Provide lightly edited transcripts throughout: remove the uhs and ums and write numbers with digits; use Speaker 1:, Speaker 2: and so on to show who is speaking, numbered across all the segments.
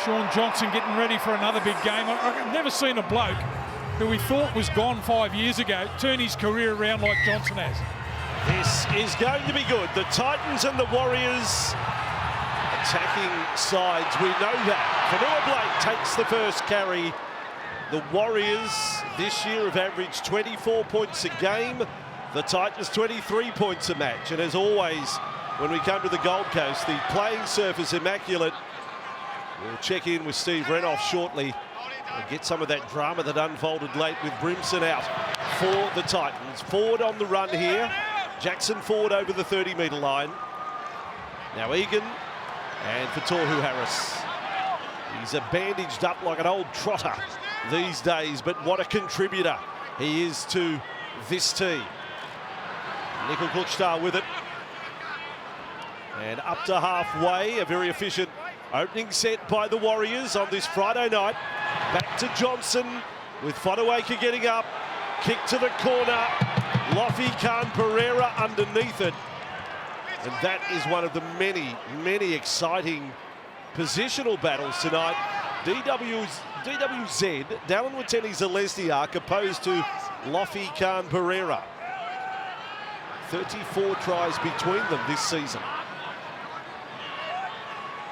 Speaker 1: Sean Johnson getting ready for another big game. I've never seen a bloke who we thought was gone 5 years ago turn his career around like Johnson has.
Speaker 2: This is going to be good. The Titans and the Warriors attacking sides. We know that. Fanua Blake takes the first carry. The Warriors this year have averaged 24 points a game. The Titans 23 points a match. And as always, when we come to the Gold Coast, the playing surface immaculate. We'll check in with Steve Renoff shortly and get some of that drama that unfolded late with Brimson out for the Titans. Ford on the run here. Jackson Ford over the 30-metre line. Now Egan and Fatohu Harris. He's a bandaged up like an old trotter these days, but what a contributor he is to this team. Nickel Klukstar with it. And up to halfway, a very efficient opening set by the Warriors on this Friday night. Back to Johnson with Fodawaker getting up. Kick to the corner. Lofi Khan Pereira underneath it. And that is one of the many, many exciting positional battles tonight. DWZ, Dallin Wateni Zelezniak, opposed to Lofi Khan Pereira. 34 tries between them this season.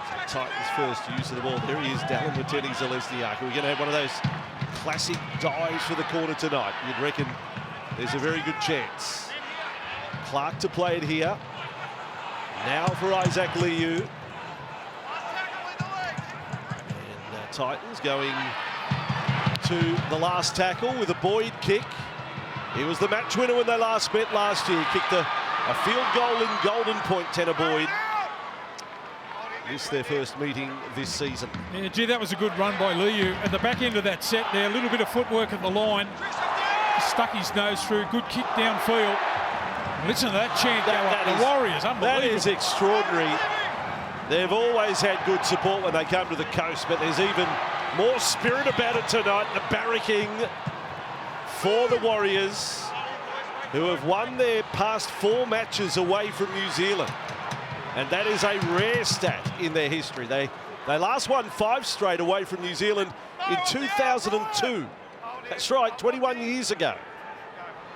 Speaker 2: So Titans first use of the ball. There he is, Dallin Wateni Zelezniak. We're going to have one of those classic dives for the corner tonight. You'd reckon there's a very good chance. Clark to play it here. Now for Isaac Liu. And Titans going to the last tackle with a Boyd kick. He was the match winner when they last met last year. Kicked a field goal in Golden Point, Tanner Boyd. This their first meeting this season.
Speaker 1: Yeah, gee, that was a good run by Liu. At the back end of that set there, a little bit of footwork at the line. Stuck his nose through, good kick downfield. Listen to that chant go up. The Warriors, unbelievable.
Speaker 2: That is extraordinary. They've always had good support when they come to the coast, but there's even more spirit about it tonight. The barracking for the Warriors, who have won their past 4 matches away from New Zealand. And that is a rare stat in their history. They last won 5 straight away from New Zealand in 2002. That's right, 21 years ago.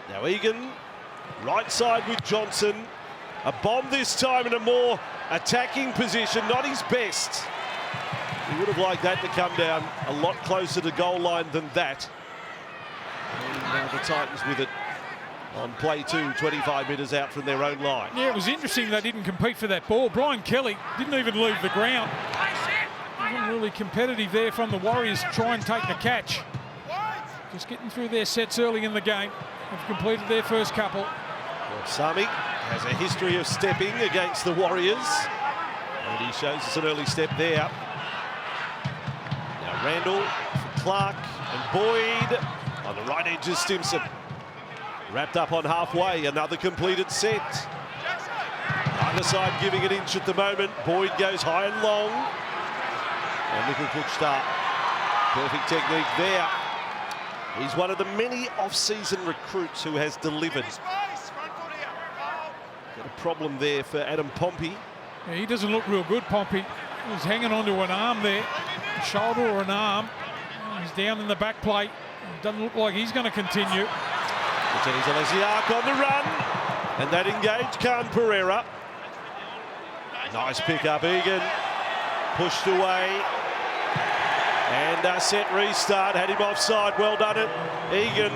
Speaker 2: Now Egan, right side with Johnson. A bomb this time in a more attacking position, not his best. He would have liked that to come down a lot closer to goal line than that. And the Titans with it on play 2, 25 metres out from their own line.
Speaker 1: Yeah, it was interesting they didn't compete for that ball. Brian Kelly didn't even leave the ground. Wasn't really competitive there from the Warriors to try and take the catch. Just getting through their sets early in the game. Have completed their first couple.
Speaker 2: Well, Sami has a history of stepping against the Warriors. And he shows us an early step there. Now Randall for Clark and Boyd. On the right edge is Stimson. Wrapped up on halfway, another completed set. Either side giving an inch at the moment. Boyd goes high and long. And Nickel Klukstar, perfect technique there. He's one of the many off-season recruits who has delivered. Got a problem there for Adam Pompey.
Speaker 1: Yeah, he doesn't look real good, Pompey. He's hanging onto an arm there, a shoulder or an arm. He's down in the back plate. Doesn't look like he's going to continue.
Speaker 2: Wateni Zelezniak on the run, and that engaged Khan Pereira. Nice pick up, Egan. Pushed away. And a set restart, had him offside, well done it. Egan,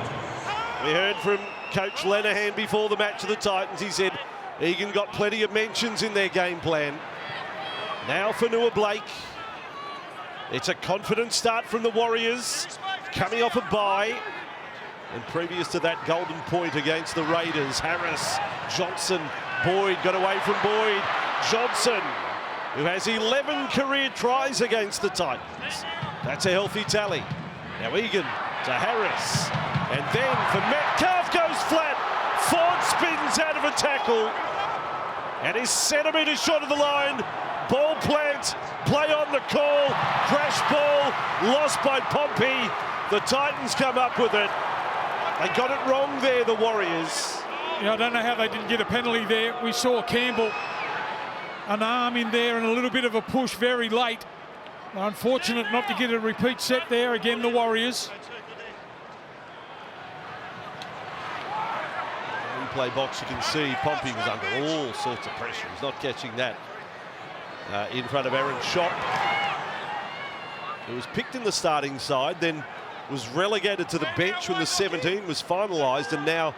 Speaker 2: we heard from Coach Lenihan before the match of the Titans. He said Egan got plenty of mentions in their game plan. Now for Fanua Blake. It's a confident start from the Warriors, coming off a bye. And previous to that Golden Point against the Raiders, Harris, Johnson, Boyd got away from Boyd. Johnson, who has 11 career tries against the Titans. That's a healthy tally. Now Egan to Harris. And then for Metcalf goes flat. Ford spins out of a tackle. And is centimetres short of the line. Ball plant, play on the call. Crash ball, lost by Pompey. The Titans come up with it. They got it wrong there, the Warriors.
Speaker 1: Yeah, I don't know how they didn't get a penalty there. We saw Campbell, an arm in there and a little bit of a push very late. Unfortunate not to get a repeat set there. Again, the Warriors.
Speaker 2: Replay box, you can see Pompey was under all sorts of pressure. He's not catching that in front of Aaron Shop. He was picked in the starting side, then was relegated to the bench when the 17 was finalised, and now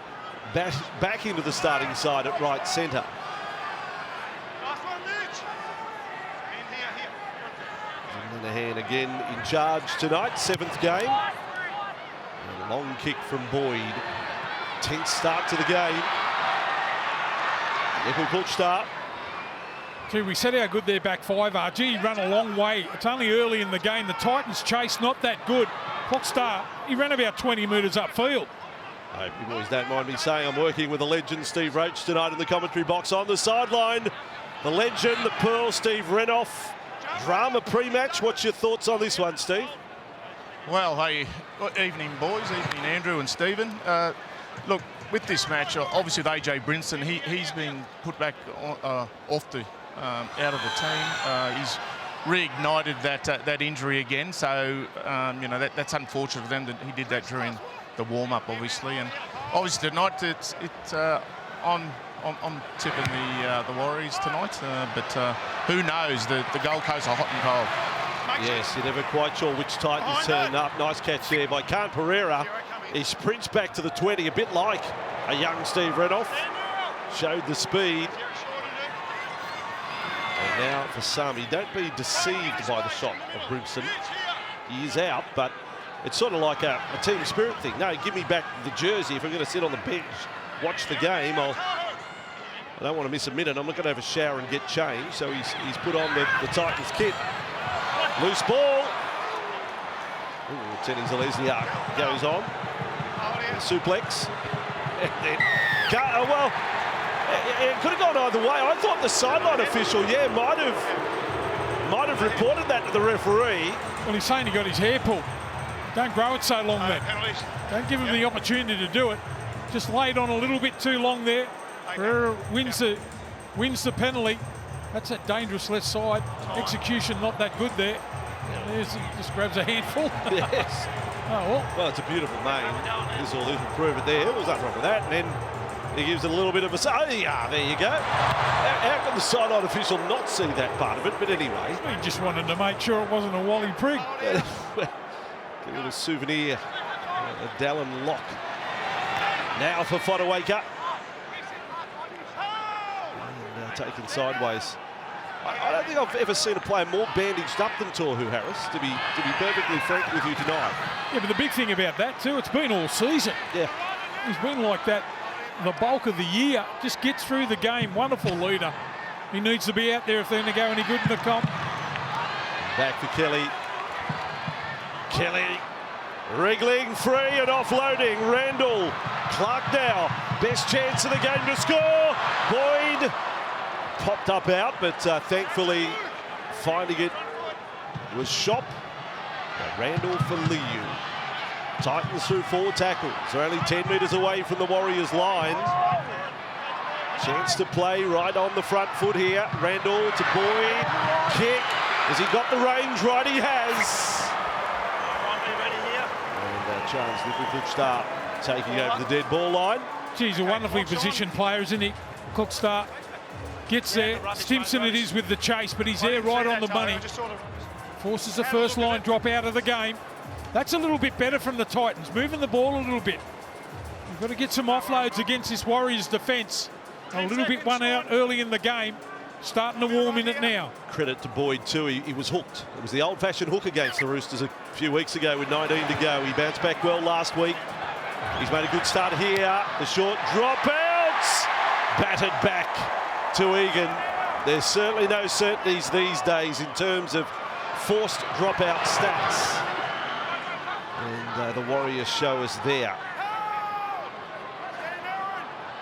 Speaker 2: back into the starting side at right centre. Linehan again in charge tonight, 7th game. And a long kick from Boyd. Tense start to the game. Difficult start.
Speaker 1: Gee, we said how good their back five are. Gee, he ran a long way. It's only early in the game. The Titans' chase not that good. Clockstar, he ran about 20 metres upfield.
Speaker 2: I hope you boys don't mind me saying I'm working with the legend Steve Roach tonight in the commentary box. On the sideline, the legend, the Pearl, Steve Renoff. Drama pre-match. What's your thoughts on this one, Steve?
Speaker 3: Well, hey, evening boys, evening Andrew and Stephen. Look, with this match, obviously with AJ Brinson, he's been put back off the out of the team. He's reignited that injury again, so you know that's unfortunate for them that he did that during the warm-up, obviously. And obviously tonight it's I'm tipping the Warriors tonight, but who knows? The Gold Coast are hot and cold.
Speaker 2: Yes, you're never quite sure which Titans turn up. Nice catch there by Khan Pereira. He sprints back to the 20, a bit like a young Steve Renoff. Showed the speed. And now for Sami, don't be deceived by the shot of Brimson. He is out, but it's sort of like a team spirit thing. No, give me back the jersey. If I'm going to sit on the bench, watch the game, I don't want to miss a minute. I'm not going to have a shower and get changed. So he's put on the Titans kit. Loose ball. Tenny Zalesniak goes on. Suplex. And then, well, it could have gone either way. I thought the sideline official, might have reported that to the referee.
Speaker 1: Well, he's saying he got his hair pulled. Don't grow it so long then. Don't give him the opportunity to do it. Just laid on a little bit too long there. Pereira wins the penalty. That's that dangerous left side. Execution not that good there. There's, he just grabs a handful.
Speaker 2: Yes.
Speaker 1: Oh,
Speaker 2: well, it's a beautiful name. This will prove it there. There was nothing wrong with that. And then he gives it a little bit of a... Oh, yeah, there you go. How can the sideline official not see that part of it? But anyway.
Speaker 1: He just wanted to make sure it wasn't a Wally prig.
Speaker 2: Get a little souvenir. A Dallin Lock. Now for Fodawaker. And taken sideways. I don't think I've ever seen a player more bandaged up than Tohu Harris, to be perfectly frank with you tonight.
Speaker 1: Yeah, but the big thing about that too, it's been all season.
Speaker 2: Yeah.
Speaker 1: He's been like that the bulk of the year. Just gets through the game. Wonderful leader. He needs to be out there if they're going to go any good in the comp.
Speaker 2: Back for Kelly. Kelly wriggling free and offloading. Randall. Clark now. Best chance of the game to score. Boyd popped up out, but thankfully finding it was Shop. Randall for Liu. Titans through 4 tackles. They're only 10 metres away from the Warriors line. Chance to play right on the front foot here. Randall to Boyd. Kick. Has he got the range right? He has. And Charles Cook-Star taking over the dead ball line.
Speaker 1: He's a wonderfully positioned player, isn't he? Cook-Star gets there. Stimson it is with the chase, but he's there right on the money. Forces the first line drop out of the game. That's a little bit better from the Titans, moving the ball a little bit. You've got to get some offloads against this Warriors defence. A little bit one out early in the game. Starting to warm in it now. Credit
Speaker 2: to Boyd too, he was hooked. It was the old-fashioned hook against the Roosters a few weeks ago with 19 to go. He bounced back well last week. He's made a good start here. The short dropouts. Batted back to Egan. There's certainly no certainties these days in terms of forced dropout stats. And the Warriors show us there.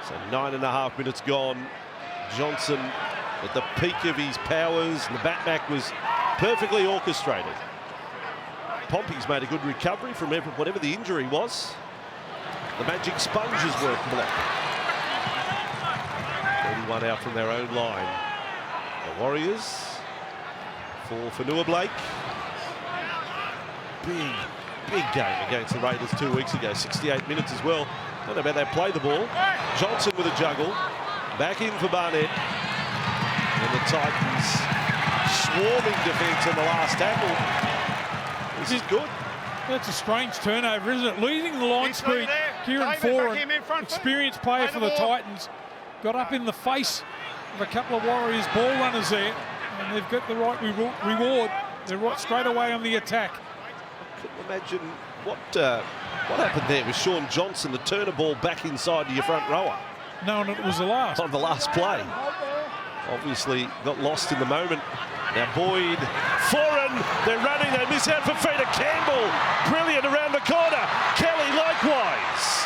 Speaker 2: So 9.5 minutes gone. Johnson at the peak of his powers. Nabatmak was perfectly orchestrated. Pompey's made a good recovery from whatever the injury was. The Magic Sponges weren't blocked. 31 out from their own line. The Warriors, 4 for Nua Blake. big game against the Raiders 2 weeks ago. 68 minutes as well. Don't know about that. Play the ball. Johnson with a juggle. Back in for Barnett. And the Titans swarming defence in the last tackle. This is good.
Speaker 1: That's a strange turnover, isn't it? Leading the line speed, Kieran Foran, experienced player for the Titans, got up in the face of a couple of Warriors ball runners there, and they've got the right reward. They're right straight away on the attack.
Speaker 2: I couldn't imagine what happened there with Sean Johnson, the turner ball back inside to your front rower.
Speaker 1: Knowing it was the last.
Speaker 2: On the last play. Obviously got lost in the moment. Now Boyd, Foran, they're running, they miss out for Feta. Campbell, brilliant around the corner. Kelly likewise.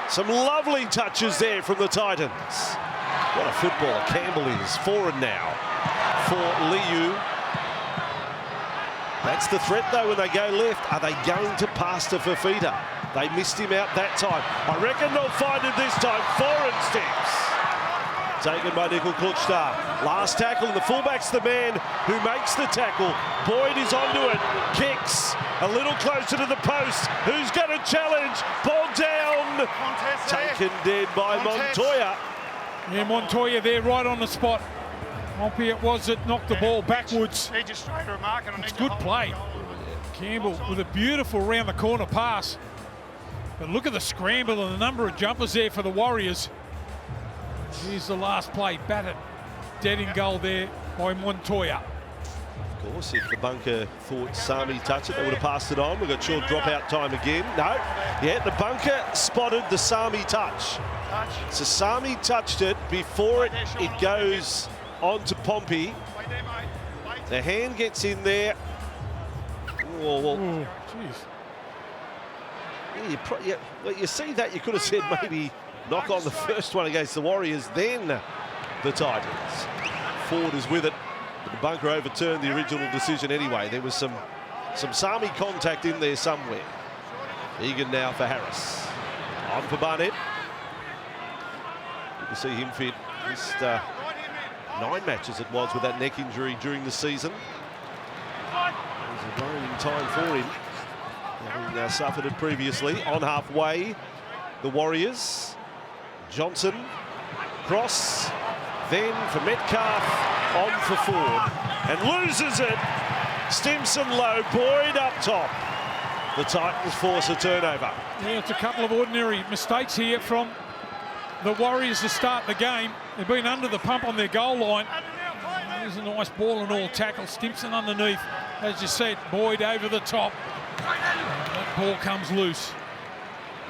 Speaker 2: Some lovely touches there from the Titans. What a footballer Campbell is. Foran now for Liu. That's the threat though when they go left. Are they going to pass to Fafita? They missed him out that time. I reckon they'll find it this time. Foran steps. Taken by Nickel Klutschtar. Last tackle, and the fullback's the man who makes the tackle. Boyd is onto it. Kicks a little closer to the post. Who's going to challenge? Ball down. Taken dead by Montoya.
Speaker 1: Yeah, Montoya there right on the spot. Pompey it was that knocked the ball backwards. It's good play. Campbell with a beautiful round the corner pass. But look at the scramble and the number of jumpers there for the Warriors. Here's the last play, batted dead in goal there by Montoya.
Speaker 2: Of course, if the bunker thought Sami touched it, they would have passed it on. We've got short dropout time again. No, yeah, the bunker spotted the Sami touch. So Sami touched it before it goes on to Pompey. The hand gets in there. Oh, well,
Speaker 1: Jeez.
Speaker 2: Yeah, you see that, you could have said maybe knock on the first one against the Warriors, then the Titans. Ford is with it, but the bunker overturned the original decision anyway. There was some Sami contact in there somewhere. Egan now for Harris. On for Barnett. Good to see him fit. Just 9 matches it was with that neck injury during the season. It was a worrying time for him, having suffered it previously. On halfway, the Warriors. Johnson, cross, then for Metcalf, on for Ford, and loses it. Stimson low, Boyd up top. The Titans force a turnover.
Speaker 1: Yeah, it's a couple of ordinary mistakes here from the Warriors to start the game. They've been under the pump on their goal line. There's a nice ball and all tackle. Stimson underneath, as you said, Boyd over the top. And that ball comes loose.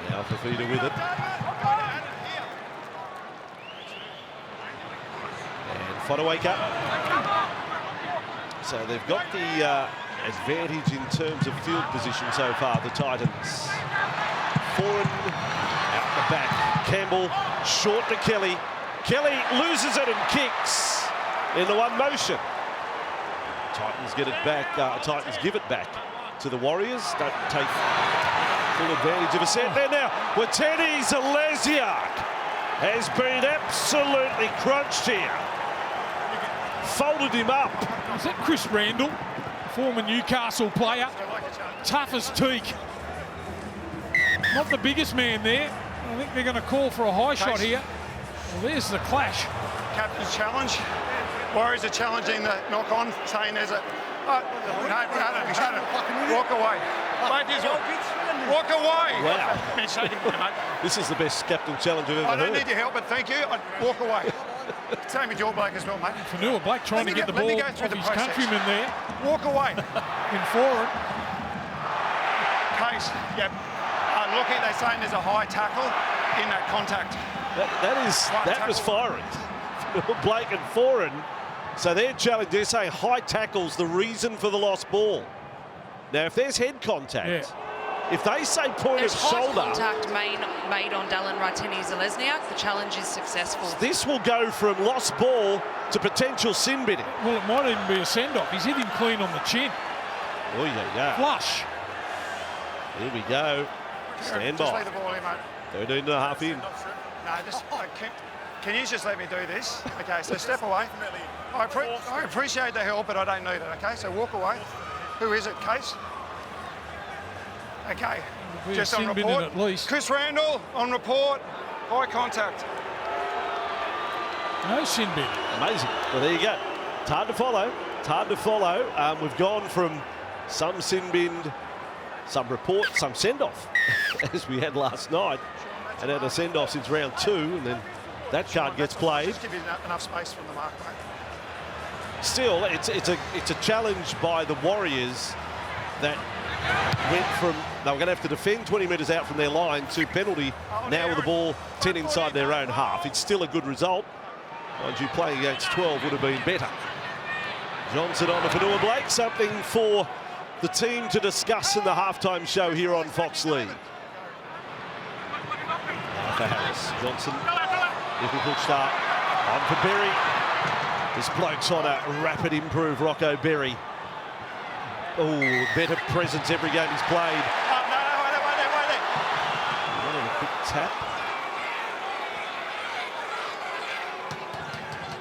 Speaker 2: Now Fafita with it. Wake up. So they've got the advantage in terms of field position so far, the Titans. Foran out the back. Campbell short to Kelly. Kelly loses it and kicks in the one motion. Titans get it back. Titans give it back to the Warriors. Don't take full advantage of a set there now. Wateni Zalesiak has been absolutely crunched here. Folded him up.
Speaker 1: Is that Chris Randall, former Newcastle player? Tough as teak. Not the biggest man there. I think they're going to call for a high shot here. Well, there's the clash.
Speaker 4: Captain's challenge. Warriors are challenging the knock-on, saying there's a... Walk away. Walk away.
Speaker 2: Wow. This is the best captain challenge I've ever heard.
Speaker 4: I don't need your help, but thank you. I'd walk away. Same with your Blake as well, mate.
Speaker 1: Fanua Blake trying to get the ball off his countryman there.
Speaker 4: Walk away.
Speaker 1: In forward.
Speaker 4: Case, yep. Looking, they're saying there's a high tackle in that contact.
Speaker 2: That was firing. Blake and Foran. So they're challenging, they're saying high tackle's the reason for the lost ball. Now, if there's head contact, if they say point of shoulder...
Speaker 5: contact made on Dallin Raitini-Zelezniak, the challenge is successful.
Speaker 2: This will go from lost ball to potential sin bidding.
Speaker 1: Well, it might even be a send-off. He's hit him clean on the chin.
Speaker 2: Oh, yeah.
Speaker 1: Flush.
Speaker 2: Here we go. Stand
Speaker 4: just
Speaker 2: by.
Speaker 4: leave the ball in, mate.
Speaker 2: 13 and a half in.
Speaker 4: No, just... Can you just let me do this? Okay, so step away. I appreciate the help, but I don't need it, okay? So walk away. Who is it, Case? Okay,
Speaker 1: Be a
Speaker 4: just on
Speaker 1: sin bin
Speaker 4: report.
Speaker 1: at least.
Speaker 4: Chris Randall on report. Eye contact.
Speaker 1: No sin bin.
Speaker 2: Amazing. Well, there you go. It's hard to follow. It's hard to follow. We've gone from some sin bin, some report, some send-off, as we had last night, and had a send-off since round 2, and then that card gets played.
Speaker 4: Just give you enough space from the mark, mate.
Speaker 2: Still, it's a challenge by the Warriors that went from they were going to have to defend 20 metres out from their line to penalty now with the ball 10 inside their own half. It's still a good result. Mind you, playing against 12 would have been better. Johnson on to Fanua Blake, something for the team to discuss in the halftime show here on Fox League. Now for Harris, Johnson, difficult start, on for Berry. This bloke's on a rapid improve, Rocco Berry. Oh, better presence every game he's played.
Speaker 4: Wait there.
Speaker 2: A quick tap.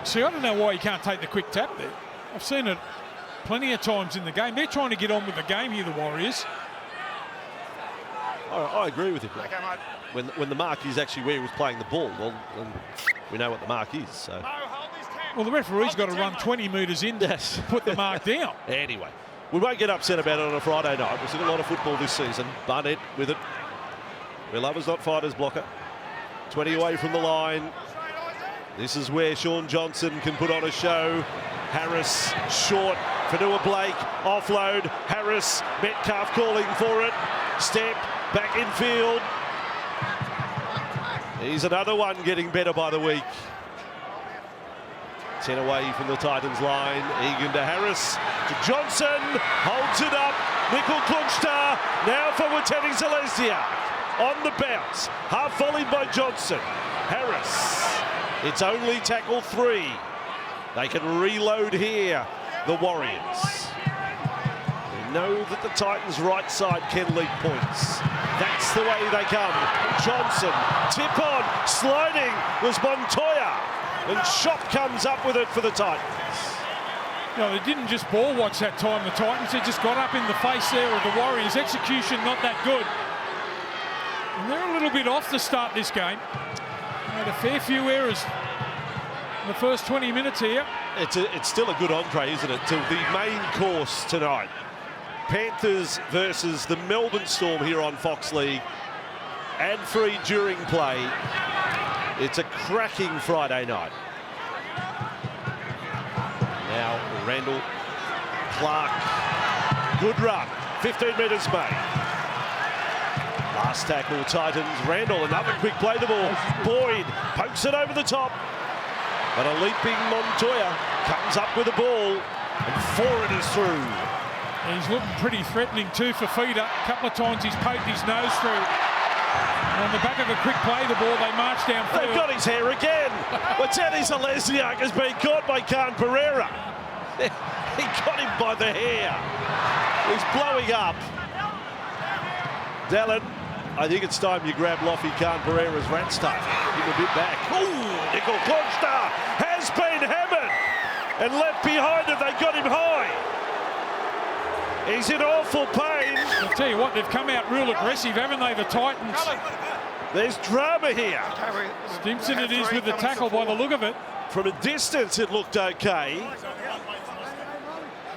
Speaker 1: See, I don't know why you can't take the quick tap there. I've seen it plenty of times in the game. They're trying to get on with the game here, the Warriors.
Speaker 2: I agree with you.
Speaker 4: Okay, mate.
Speaker 2: When the mark is actually where he was playing the ball, well, then we know what the mark is. So.
Speaker 4: No, hold this tempo.
Speaker 1: Well, the referee's got to run 20 metres in to put the mark down.
Speaker 2: Anyway, we won't get upset about it on a Friday night. We've seen a lot of football this season. Barnett with it. We're lovers, not fighters blocker. 20 away from the line. This is where Sean Johnson can put on a show. Harris short. Fanua Blake offload. Harris, Metcalf calling for it. Step back infield. He's another one getting better by the week. 10 away from the Titans line. Egan to Harris. To Johnson. Holds it up. Nickel Klunster. Now for Watene Zalesnia. On the bounce. Half volleyed by Johnson. Harris. It's only tackle 3. They can reload here, the Warriors. They know that the Titans' right side can lead points. That's the way they come. Johnson, tip on, sliding was Montoya. And Shop comes up with it for the Titans.
Speaker 1: No, they didn't just ball watch that time, the Titans. They just got up in the face there of the Warriors. Execution not that good. And they're a little bit off to start this game. Made a fair few errors in the first 20 minutes here.
Speaker 2: It's still a good entree, isn't it, to the main course tonight. Panthers versus the Melbourne Storm here on Fox League. Ad-free during play. It's a cracking Friday night. Now Randall, Clark, good run, 15 metres made. Last tackle, Titans. Randall, another quick play the ball. Boyd pokes it over the top. But a leaping Montoya comes up with the ball. And forward is through.
Speaker 1: He's looking pretty threatening too for Feeder. A couple of times he's poked his nose through. And on the back of a quick play the ball, they march downfield.
Speaker 2: They've got his hair again. Watene Zalesniak has been caught by Khan Pereira. He got him by the hair. He's blowing up. Dallin, I think it's time you grab Loffy Khan Pereira's rat stuff. Give him a bit back. Ooh, Nickel Klunster has been hammered and left behind it. They got him high. He's in awful pain.
Speaker 1: I'll tell you what, they've come out real aggressive, haven't they, the Titans?
Speaker 2: There's drama here.
Speaker 1: Stimson it is with the tackle by the look of it.
Speaker 2: From a distance, it looked okay.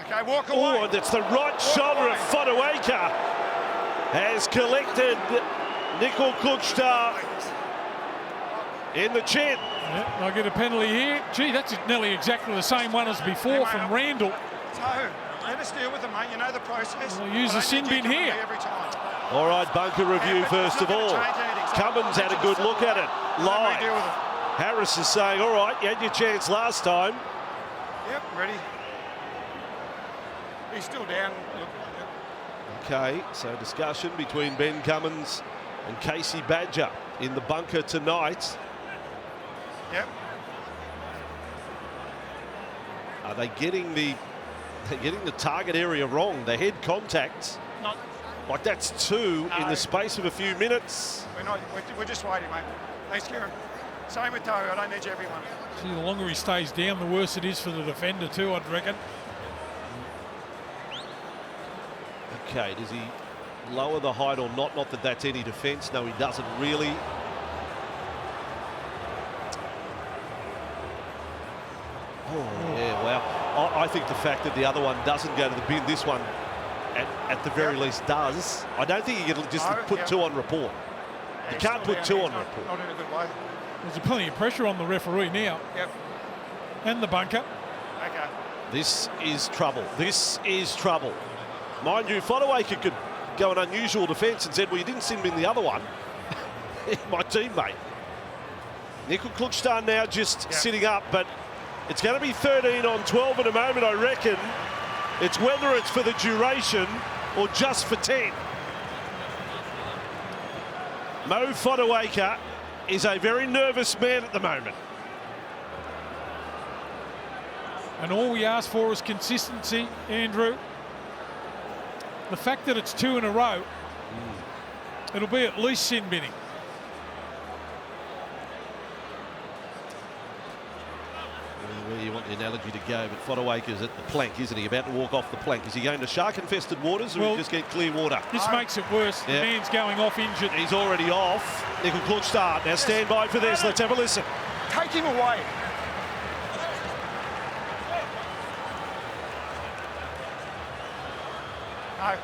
Speaker 4: Okay, walk away.
Speaker 2: Oh, and it's the right shoulder of Fotuaika. Has collected Nickel Klunster in the chin.
Speaker 1: Yep, they'll get a penalty here. Gee, that's nearly exactly the same one as before from Randall.
Speaker 4: So, let us deal with it, mate. You know the process.
Speaker 1: We'll use the sin bin here.
Speaker 4: Every time.
Speaker 2: All right, bunker review first of all. Cummins had a good look at it live.
Speaker 4: Deal with it.
Speaker 2: Harris is saying, all right, you had your chance last time.
Speaker 4: Yep, ready. He's still down. Look,
Speaker 2: Okay, so discussion between Ben Cummins and Casey Badger in the bunker tonight.
Speaker 4: yep.
Speaker 2: Are they getting the target area wrong? The head contact,
Speaker 4: Not.
Speaker 2: like that's 2 in the space of a few minutes.
Speaker 4: We're just waiting, mate. Thanks, Kieran. Same with Toe. I don't need everyone.
Speaker 1: See, the longer he stays down, the worse it is for the defender too, I'd reckon.
Speaker 2: Okay, does he lower the height or not. Not that that's any defence. No, he doesn't really. Oh, yeah, wow. I think the fact that the other one doesn't go to the bin, this one at the very least does. I don't think you can just put two on report. You can't put two on report.
Speaker 4: Not in a good way.
Speaker 1: There's plenty of pressure on the referee now.
Speaker 4: Yep.
Speaker 1: And the bunker.
Speaker 4: Okay.
Speaker 2: This is trouble. This is trouble. Mind you, Fodawaker could go an unusual defence and said, well, you didn't send me in the other one. My teammate. Nickel Klukstar now just sitting up, but it's going to be 13 on 12 in a moment, I reckon. It's whether it's for the duration or just for 10. Mo Fodawaker is a very nervous man at the moment.
Speaker 1: And all we ask for is consistency, Andrew. The fact that it's 2 in a row, it'll be at least sin binning.
Speaker 2: Where you want the analogy to go, but Fodawaker's at the plank, isn't he? About to walk off the plank. Is he going to shark-infested waters, or will he just get clear water?
Speaker 1: This makes it worse. The man's going off injured.
Speaker 2: He's already off. Nickel Klukstar now stand by for this. Let's have a listen.
Speaker 4: Take him away. No.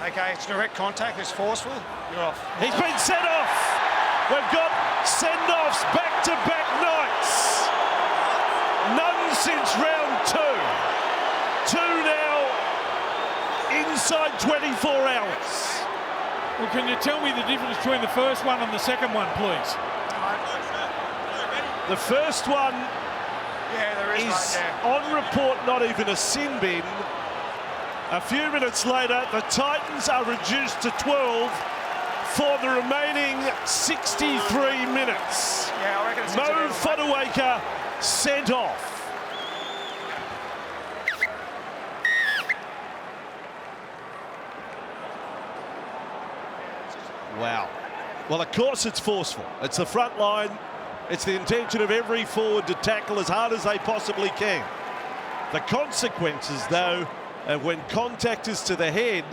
Speaker 4: Okay, it's direct contact, it's forceful. You're off.
Speaker 2: He's been sent off. We've got send-offs back-to-back nights. None since round 2. 2 now inside 24 hours.
Speaker 1: Well, can you tell me the difference between the first one and the second one, please?
Speaker 2: The first one
Speaker 4: there
Speaker 2: is on report, not even a sin bin. A few minutes later, the Titans are reduced to 12 for the remaining 63 minutes.
Speaker 4: Yeah, I reckon it's
Speaker 2: Mo Fodawaker sent off. Wow. Well, of course it's forceful. It's the front line. It's the intention of every forward to tackle as hard as they possibly can. The consequences, though, of when contact is to the head,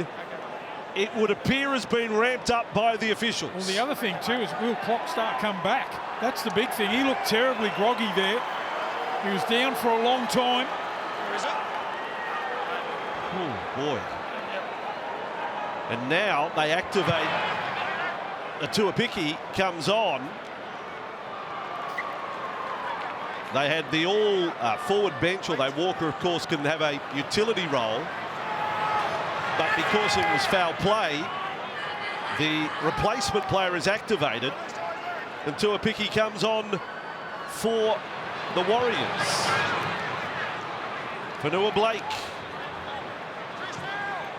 Speaker 2: it would appear has been ramped up by the officials.
Speaker 1: Well, the other thing, too, is will Klukstar come back? That's the big thing. He looked terribly groggy there. He was down for a long time.
Speaker 4: Where is it?
Speaker 2: Oh, boy. And now they activate. Tuapiki comes on. They had the all-forward bench, although Walker, of course, can have a utility role. But because it was foul play, the replacement player is activated. And Tuapiki comes on for the Warriors. Fanua Blake.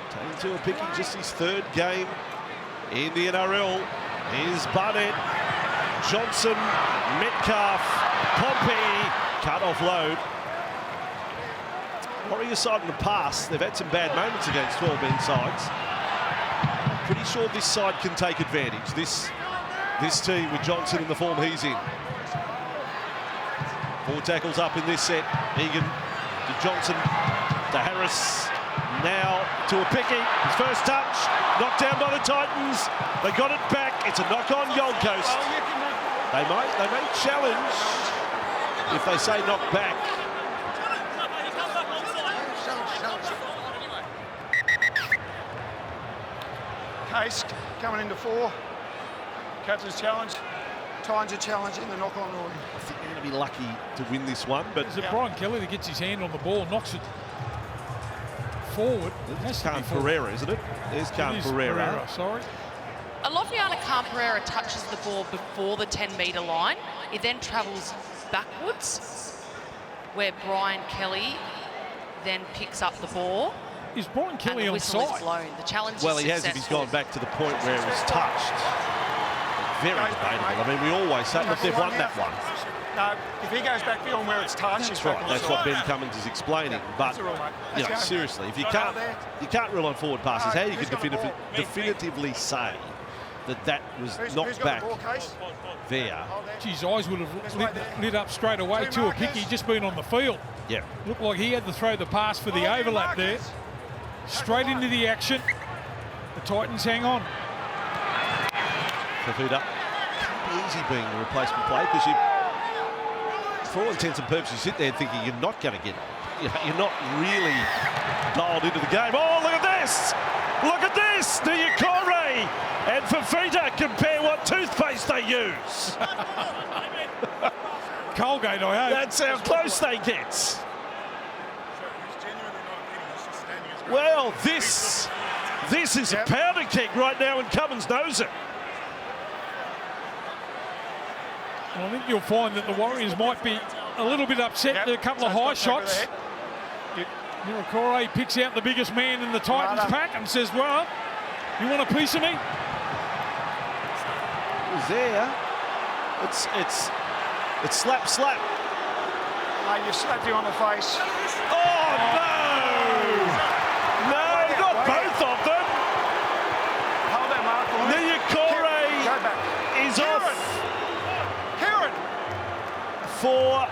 Speaker 2: Taking Tuapiki, just his 3rd game in the NRL. Here's Barnett, Johnson, Metcalf, Pompey, cut off load. Warriors side in the past, they've had some bad moments against 12 men sides. I'm pretty sure this side can take advantage. This team with Johnson in the form he's in. 4 tackles up in this set. Egan to Johnson, to Harris, now to Tuapiki. His first touch, knocked down by the Titans. They got it back. It's a knock on Gold Coast. They may challenge if they say knock back.
Speaker 4: Case coming into 4. Captain's challenge. Titans are challenging the knock-on rule.
Speaker 2: I think they're going to be lucky to win this one, but
Speaker 1: Is it Brian Kelly that gets his hand on the ball, knocks it forward?
Speaker 2: it's Khan Pereira, isn't it? There's Khan Pereira.
Speaker 1: Sorry.
Speaker 5: Alofiana Khan Pereira touches the ball before the 10-metre line. It then travels backwards, where Brian Kelly then picks up the ball.
Speaker 1: Is Brian Kelly
Speaker 5: and the
Speaker 1: on
Speaker 5: whistle is
Speaker 1: side?
Speaker 5: blown. The challenge
Speaker 2: Well,
Speaker 5: is
Speaker 2: he has if he's gone back to the point where it was touched. Very debatable. I mean, we always say, look, they've won that one.
Speaker 4: No, if he goes back beyond where it's touched,
Speaker 2: That's right. That's what Ben Cummins is explaining. But you know, seriously, if you can't rule on forward passes, how you can definitively say that was knocked back there?
Speaker 1: His eyes would have lit up straight away. Tuapiki just been on the field.
Speaker 2: Yeah.
Speaker 1: Looked like he had to throw the pass for the overlap there. Straight into the action. The Titans hang on.
Speaker 2: Fafita. Can't be easy being a replacement play because you, for all intents and purposes, you sit there thinking you're not going to get, you're not really dialed into the game. Oh, look at this! Look at this! Niukore and Fafita compare what toothpaste they use.
Speaker 1: Colgate, I hope.
Speaker 2: That's how close they get. Well, this is a powder keg right now, and Cummins knows it.
Speaker 1: Well, I think you'll find that the Warriors might be a little bit upset. There are a couple of high shots. Niukore picks out the biggest man in the Titans pack and says, well, you want a piece of me?
Speaker 2: It's there. It's slap.
Speaker 4: Mate, you slapped him on the face.
Speaker 2: Oh, no! No, not both of them.
Speaker 4: Hold that mark for me.
Speaker 2: Niukore
Speaker 4: Go back.
Speaker 2: is off
Speaker 4: Kieran.
Speaker 2: for...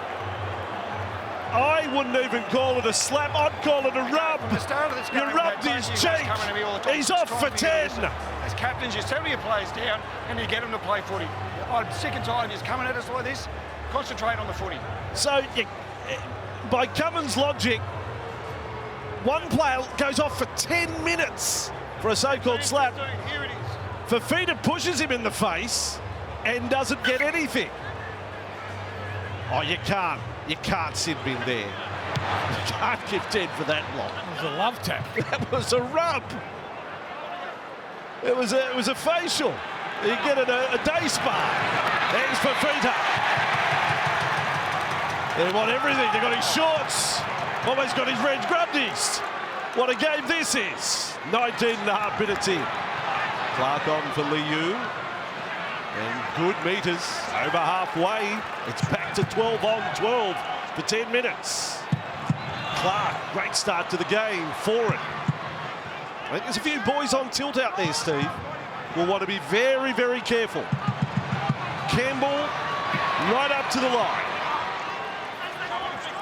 Speaker 2: I wouldn't even call it a slap. I'd call it a rub.
Speaker 4: From the start of this game,
Speaker 2: You rubbed his cheek. He's off for 10.
Speaker 4: As captains, you settle your players down and you get them to play footy. I'm sick and tired of just coming at us like this. Concentrate on the footy.
Speaker 2: So, by Cummins' logic, one player goes off for 10 minutes for a so-called slap.
Speaker 4: Here it is.
Speaker 2: Fafita pushes him in the face and doesn't get anything. Oh, you can't sit him in there. You can't give 10 for that long.
Speaker 1: It was a love tap.
Speaker 2: That was a rub. It was a facial. You get a day spa. There's Fafita. They want everything. They got his shorts. Almost got his red grubbies. What a game this is. 19.5 minutes in. Clark on for Liu. And good meters over halfway. It's back to 12 on 12 for 10 minutes. Clark, great start to the game for it. I think there's a few boys on tilt out there, Steve. Will want to be very, very careful. Campbell right up to the line.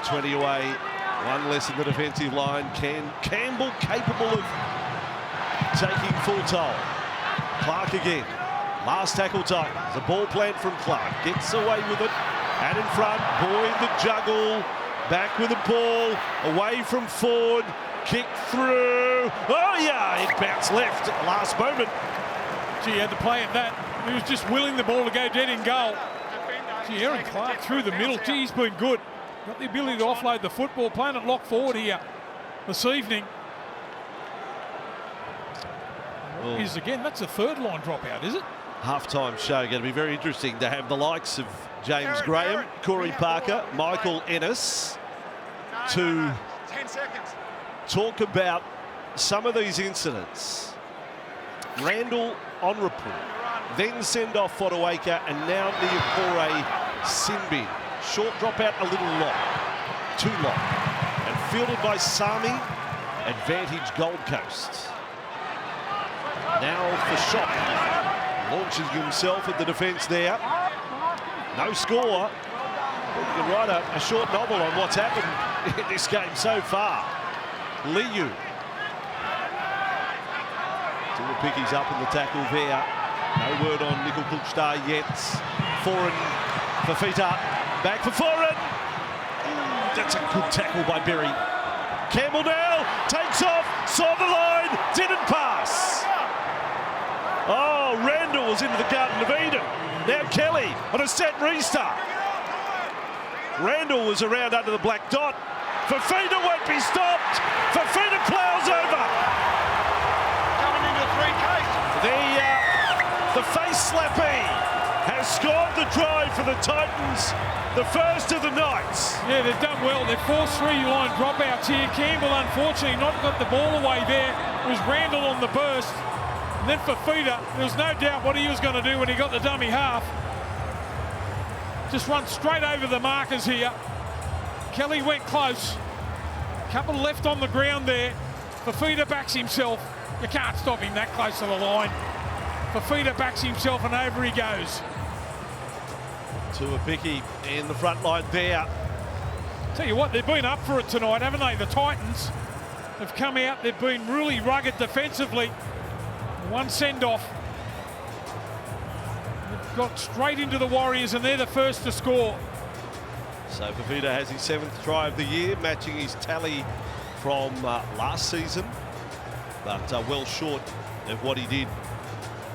Speaker 2: 20 away, one less in the defensive line. Campbell capable of taking full toll. Clark again. Last tackle time. The ball plant from Clark. Gets away with it. And in front, Boyd the juggle. Back with the ball. Away from Ford. Kick through. Oh, yeah, it bounced left at the last moment.
Speaker 1: Gee, he had to play at that. He was just willing the ball to go dead in goal. Gee, Aaron Clark through the middle. Gee, he's been good. Got the ability to offload the football. Playing at lock forward here this evening. Is again, that's a third line dropout, is it?
Speaker 2: Half-time show going to be very interesting to have the likes of James Graham, Corey Parker, Michael Ennis to
Speaker 4: 10 seconds.
Speaker 2: talk about some of these incidents. Randall on report, then send off Fotuaika, and now Niukore Sinbin. Short dropout, a little long, too long, and fielded by Sami. Advantage Gold Coast. Now for Shop. Launches himself at the defence there. No score. But you can write a short novel on what's happened in this game so far. Liu. Tuapicki's up in the tackle there. No word on Nickel Kulchtar yet. Foreign, Fafita. Back for Foreign. That's a good tackle by Berry. Campbell now takes off, saw the line, didn't pass. Oh, Randall was into the Garden of Eden. Now Kelly on a set restart. Randall was around under the black dot. Fafita won't be stopped. Fafita plows over.
Speaker 4: Coming into the 3K.
Speaker 2: The face slappy has scored the try for the Titans, the first of the night.
Speaker 1: Yeah, they've done well. They've forced 3-line dropouts here. Campbell, unfortunately, not got the ball away there. It was Randall on the burst. And then Fafita, there was no doubt what he was going to do when he got the dummy half. Just run straight over the markers here. Kelly went close. Couple left on the ground there. Fafita backs himself. You can't stop him that close to the line. Fafita backs himself and over he goes.
Speaker 2: Tuapicki in the front line there.
Speaker 1: Tell you what, they've been up for it tonight, haven't they? The Titans have come out. They've been really rugged defensively. One send-off. Got straight into the Warriors, and they're the first to score.
Speaker 2: So Fafita has his 7th try of the year, matching his tally from last season, but well short of what he did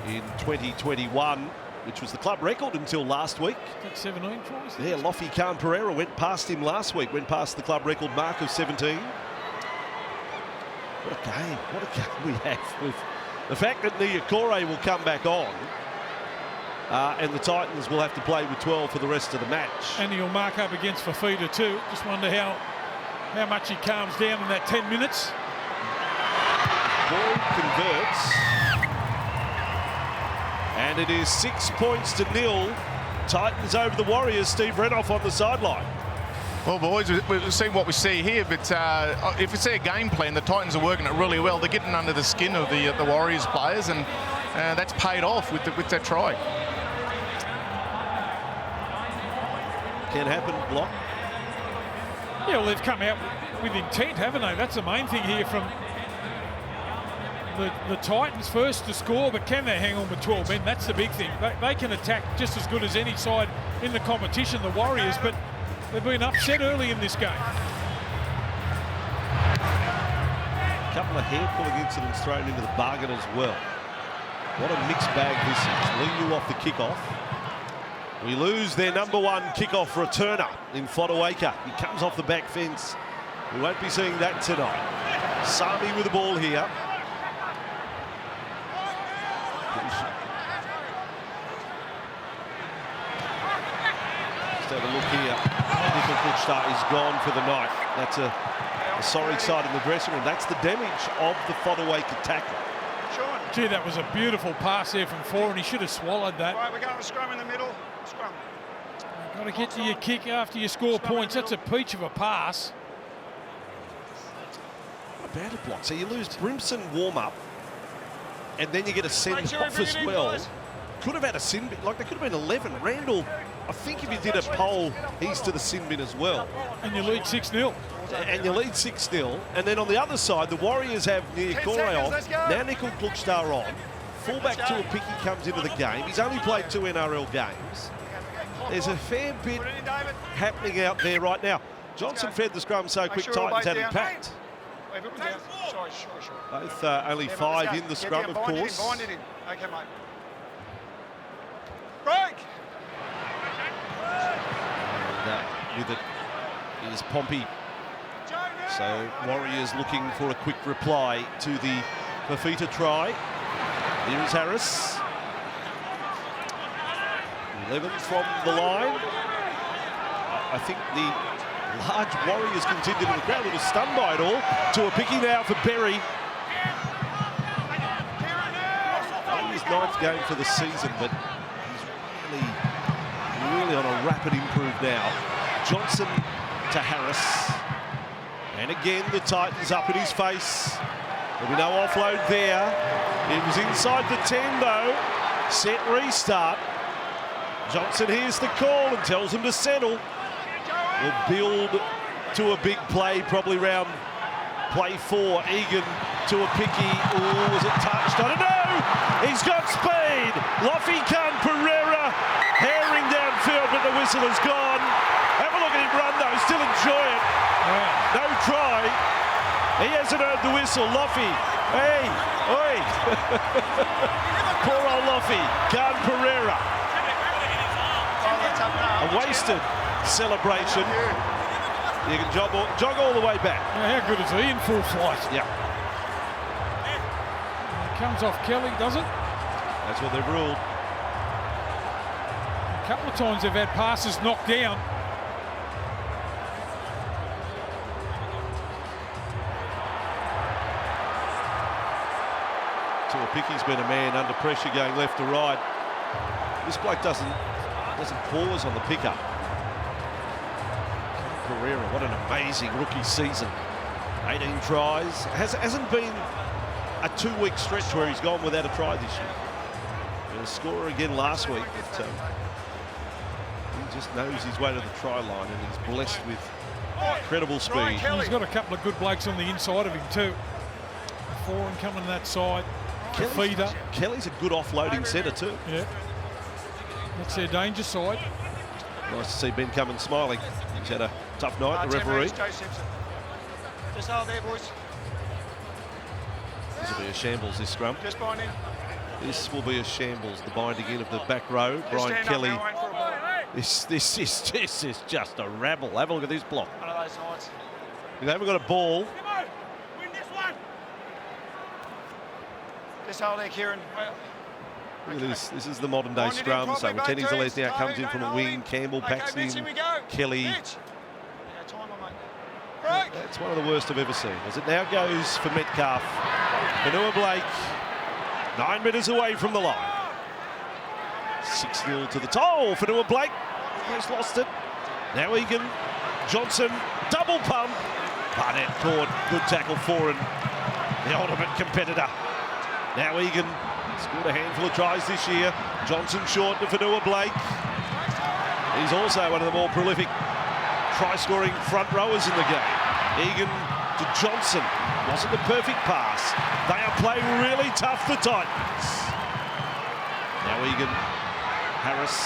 Speaker 2: in 2021, which was the club record until last week.
Speaker 1: That's 17 tries.
Speaker 2: Yeah, Lofi Khan Pereira went past him last week, went past the club record mark of 17. What a game we have with the fact that Niokore will come back on. And the Titans will have to play with 12 for the rest of the match.
Speaker 1: And he'll mark up against Fafita too. Just wonder how much he calms down in that 10 minutes.
Speaker 2: Ball converts. And it is 6 points to 0. Titans over the Warriors. Steve Renoff on the sideline.
Speaker 3: Well, boys, we've seen what we see here, but if we see a game plan, the Titans are working it really well. They're getting under the skin of the Warriors players, and that's paid off with that try.
Speaker 2: Can happen, Block.
Speaker 1: Yeah, well, they've come out with intent, haven't they? That's the main thing here from the Titans, first to score, but can they hang on with 12 men? That's the big thing. They can attack just as good as any side in the competition, the Warriors, but they've been upset early in this game.
Speaker 2: A couple of hair-pulling incidents thrown into the bargain as well. What a mixed bag this is. Liu off the kickoff. We lose their #1 kickoff returner in Fodawaker. He comes off the back fence. We won't be seeing that tonight. Sami with the ball here. Just have a look here. Nickel Puchtar is gone for the night. That's a sorry sight in the dressing room. That's the damage of the Fodawaker tackle.
Speaker 1: Gee, that was a beautiful pass there from 4, and he should have swallowed that.
Speaker 4: Right, we're going to scrum in the middle. Scrum.
Speaker 1: Got to get to your kick after you score points. That's a peach of a pass.
Speaker 2: What about a block? So you lose Brimson warm-up, and then you get a send-off as well. Could have had a sin bin. Like, there could have been 11. Randall, I think if you did a poll, he's to the sin bin as well.
Speaker 1: And you lead 6-0.
Speaker 2: And you lead 6-0. And then on the other side, the Warriors have Niokore off. Now Nickel Puchtar on. Fullback Tuapiki comes into the game. He's only played 2 NRL games. There's a fair bit happening out there right now. Johnson fed the scrum so quick, Titans hadn't packed. Both only 5 in the scrum, of course.
Speaker 4: Okay, mate. Break!
Speaker 2: With it is Pompey. So Warriors looking for a quick reply to the Fafita try. Here is Harris. 11 from the line. I think the large Warriors contingent in the crowd was stunned by it all. Tuapiki now for Berry. His 9th game for the season, but he's really on a rapid improve now. Johnson to Harris. And again, the Titans up in his face. There'll be no offload there. It was inside the 10, though. Set restart. Johnson hears the call and tells him to settle. Will build to a big play, probably round play 4. Egan to a picky. Oh, was it touched? I don't know. He's got speed. Lofi Khan Pereira herring downfield, but the whistle is gone. Have a look at him run, though. Still enjoy it. Wow. No try. He hasn't heard the whistle. Lofi. Hey. Oi. Poor old Lofi. Khan Pereira. A wasted celebration. You can jog all the way back.
Speaker 1: Now, how good is he in full flight?
Speaker 2: Yeah.
Speaker 1: It comes off Kelly, does it?
Speaker 2: That's what they've ruled.
Speaker 1: A couple of times they've had passes knocked down.
Speaker 2: Tuapiki's been a man under pressure going left to right. This bloke doesn't pause on the pickup. Pereira, what an amazing rookie season. 18 tries. Hasn't been a 2-week stretch where he's gone without a try this year. He was a scorer again last week, but he just knows his way to the try line, and he's blessed with incredible speed.
Speaker 1: He's got a couple of good blokes on the inside of him too. 4 and coming that side. feeder.
Speaker 2: Kelly's a good offloading centre too.
Speaker 1: Yeah. That's their danger side.
Speaker 2: Nice to see Ben Cummins smiling. He's had a tough night, the referee.
Speaker 4: Just hold there, boys.
Speaker 2: This will be a shambles, this scrum.
Speaker 4: Just bind in.
Speaker 2: This will be a shambles, the binding in of the back row. Brian Kelly. This is just a rabble. Have a look at this block.
Speaker 4: One of those sides.
Speaker 2: They haven't got a ball.
Speaker 4: Win this one. Just hold there, Kieran. Well,
Speaker 2: Look at this. This is the modern day scrum. So Watene Zalesniak comes in from a wing. Campbell packs in. Kelly. That's one of the worst I've ever seen. As it now goes for Metcalf. Fanua Blake, 9 metres away from the line. 6-0 to the toe. Fanua Blake has lost it. Now Egan, Johnson, double pump. Barnett caught. Good tackle for him. The ultimate competitor. Now Egan scored a handful of tries this year. Johnson short to Fanua Blake. He's also one of the more prolific try-scoring front rowers in the game. Egan to Johnson. Wasn't the perfect pass. They are playing really tough, the Titans. Now Egan, Harris.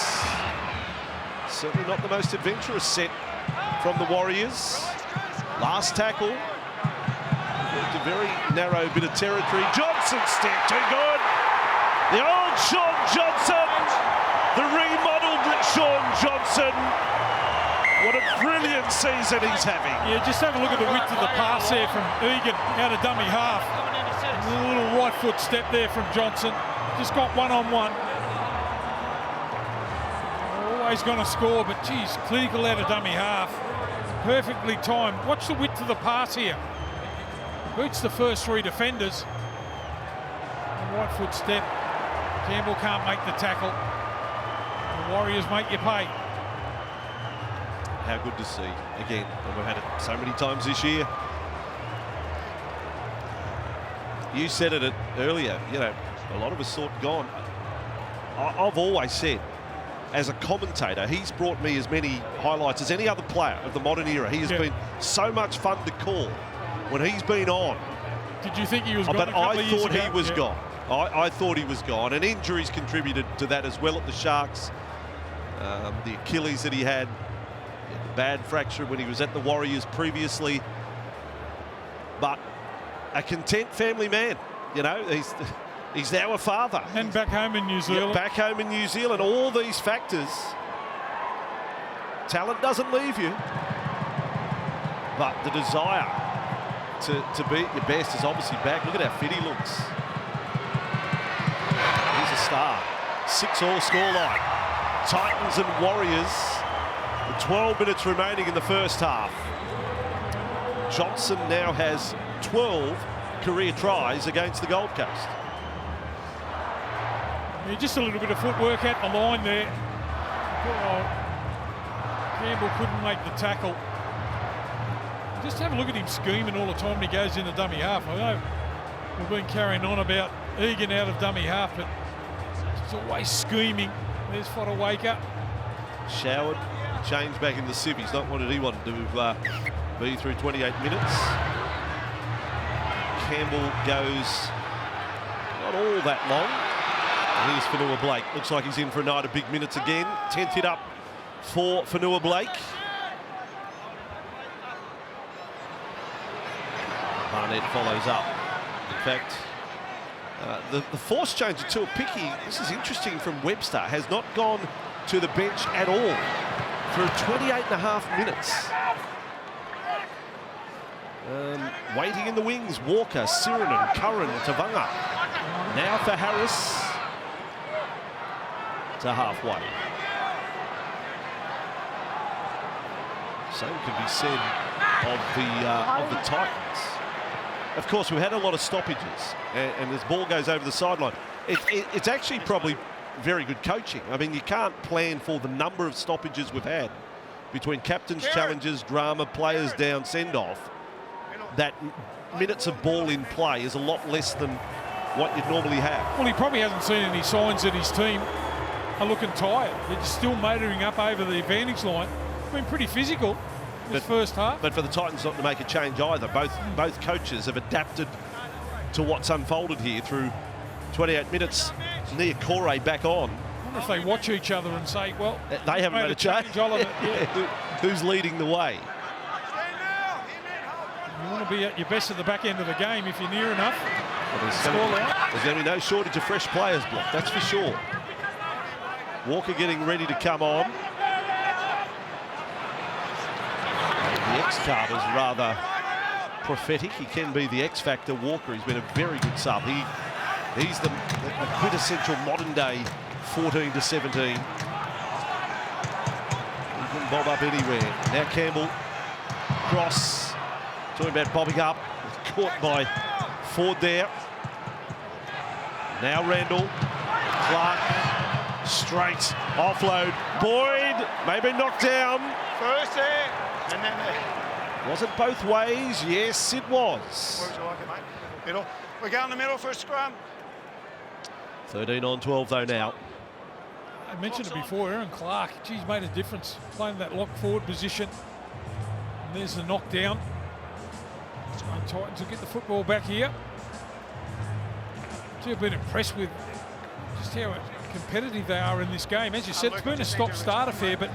Speaker 2: Certainly not the most adventurous set from the Warriors. Last tackle. A very narrow bit of territory. Johnson step too good. The old Sean Johnson. The remodeled Sean Johnson. What a brilliant season he's having.
Speaker 1: Yeah, just have a look at the width of the pass there from Egan out of dummy half. A little right foot step there from Johnson. Just got one-on-one. Always going to score, but geez, clinical out of dummy half. Perfectly timed. Watch the width of the pass here. Beats the first three defenders. Right foot step. Campbell can't make the tackle. The Warriors make you pay.
Speaker 2: How good to see again, and we've had it so many times this year. You said it earlier, you know, a lot of us thought gone. I've always said, as a commentator, he's brought me as many highlights as any other player of the modern era. He has been so much fun to call when he's been on.
Speaker 1: Did you think he was gone?
Speaker 2: But I thought he was gone. I thought he was gone, and injuries contributed to that as well at the Sharks. The Achilles that he had. Bad fracture when he was at the Warriors previously, but a content family man. You know, he's now a father.
Speaker 1: And back home in New Zealand.
Speaker 2: Yeah, back home in New Zealand. All these factors. Talent doesn't leave you, but the desire to be at your best is obviously back. Look at how fit he looks. He's a star. 6-all scoreline. Titans and Warriors. 12 minutes remaining in the first half. Johnson now has 12 career tries against the Gold Coast.
Speaker 1: Yeah, just a little bit of footwork at the line there. Campbell couldn't make the tackle. Just have a look at him scheming all the time when he goes into dummy half. I know we've been carrying on about Egan out of dummy half, but he's always scheming. There's Fodawaker.
Speaker 2: Showered. Change back in the civvies, not what did he want to be through 28 minutes. Campbell goes not all that long. And here's Fanua Blake. Looks like he's in for a night of big minutes again. 10th hit up for Fanua Blake. Barnett follows up. In fact, the force change to Picky, this is interesting from Webster, has not gone to the bench at all. Through 28.5 minutes. Waiting in the wings, Walker, Sirinen, Curran, Tavanga. Now for Harris to halfway. Same can be said of the Titans. Of course, we've had a lot of stoppages, and as ball goes over the sideline, it's actually probably very good coaching. I mean, you can't plan for the number of stoppages we've had between captains, challenges, drama, players down, send-off. That minutes of ball in play is a lot less than what you'd normally have.
Speaker 1: Well, he probably hasn't seen any signs that his team are looking tired. They're just still motoring up over the advantage line. Been pretty physical this first half.
Speaker 2: But for the Titans not to make a change either. Both coaches have adapted to what's unfolded here through 28 minutes. Nia Corey back on.
Speaker 1: I wonder if they watch each other and say, well,
Speaker 2: They haven't made a change.
Speaker 1: Oliver. Yeah.
Speaker 2: Who's leading the way?
Speaker 1: You want to be at your best at the back end of the game if you're near enough.
Speaker 2: Well, there's going to be no shortage of fresh players, Block, that's for sure. Walker getting ready to come on. The X-card is rather prophetic. He can be the X factor. Walker, he's been a very good sub. He's the quintessential modern day 14 to 17. He can bob up anywhere. Now Campbell, cross, talking about bobbing up, caught by Ford there. Now Randall, Clark, straight, offload, Boyd, maybe knocked down.
Speaker 4: First there, and then there.
Speaker 2: Was it both ways? Yes, it was.
Speaker 4: Where would you like it, mate? Middle. We go in the middle for a scrum.
Speaker 2: 13 on 12 though now.
Speaker 1: I mentioned it before, Aaron Clark, geez, made a difference playing that lock forward position. And there's the knockdown. Titans will get the football back here. I've been impressed with just how competitive they are in this game. As you said, it's been a stop-start affair, but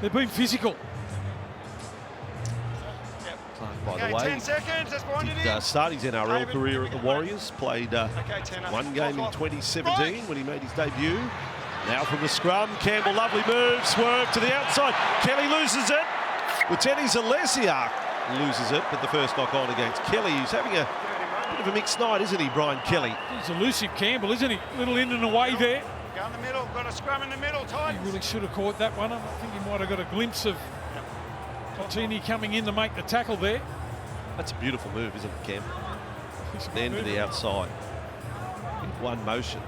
Speaker 1: they've been physical.
Speaker 2: Clark, by the
Speaker 4: Okay,
Speaker 2: way,
Speaker 4: 10 seconds, that's behind it in.
Speaker 2: start his NRL career at the Warriors. Played one game in 2017 when he made his debut. Now from the scrum, Campbell, lovely move, swerve to the outside. Kelly loses it. Teddy Zalesiak loses it, but the first knock on against Kelly, who's having a bit of a mixed night, isn't he, Brian Kelly?
Speaker 1: He's elusive Campbell, isn't he? Little in and away there.
Speaker 4: Go in the middle, got a scrum in the middle, Titans.
Speaker 1: He really should have caught that one. I think he might have got a glimpse of Totini coming in to make the tackle there.
Speaker 2: That's a beautiful move, isn't it, Cam? Then to the outside. In one motion.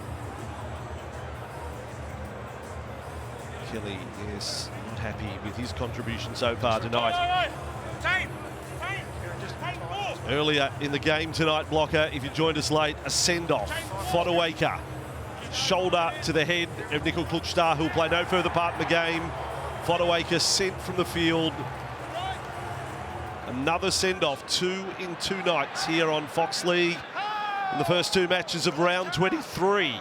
Speaker 2: Kelly is not happy with his contribution so far tonight. Earlier in the game tonight, Blocker, if you joined us late, a send-off. Fodawaker, shoulder to the head of Nickel Klukstar, who'll play no further part in the game. Fodawaker sent from the field. Another send-off, 2 in 2 nights here on Fox League in the first 2 matches of round 23.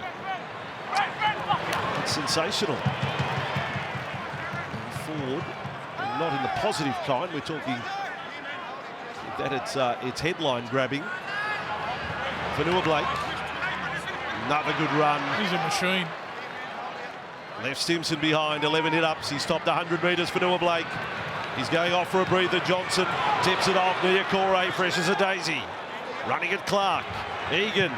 Speaker 2: It's sensational. Forward, and not in the positive kind. We're talking that it's headline grabbing. Vanua Blake, another good run.
Speaker 1: He's a machine.
Speaker 2: Left Stimson behind, 11 hit-ups. He's topped 100 metres for Vanua Blake. He's going off for a breather. Johnson tips it off. Nia Corey, fresh as a daisy. Running at Clark. Egan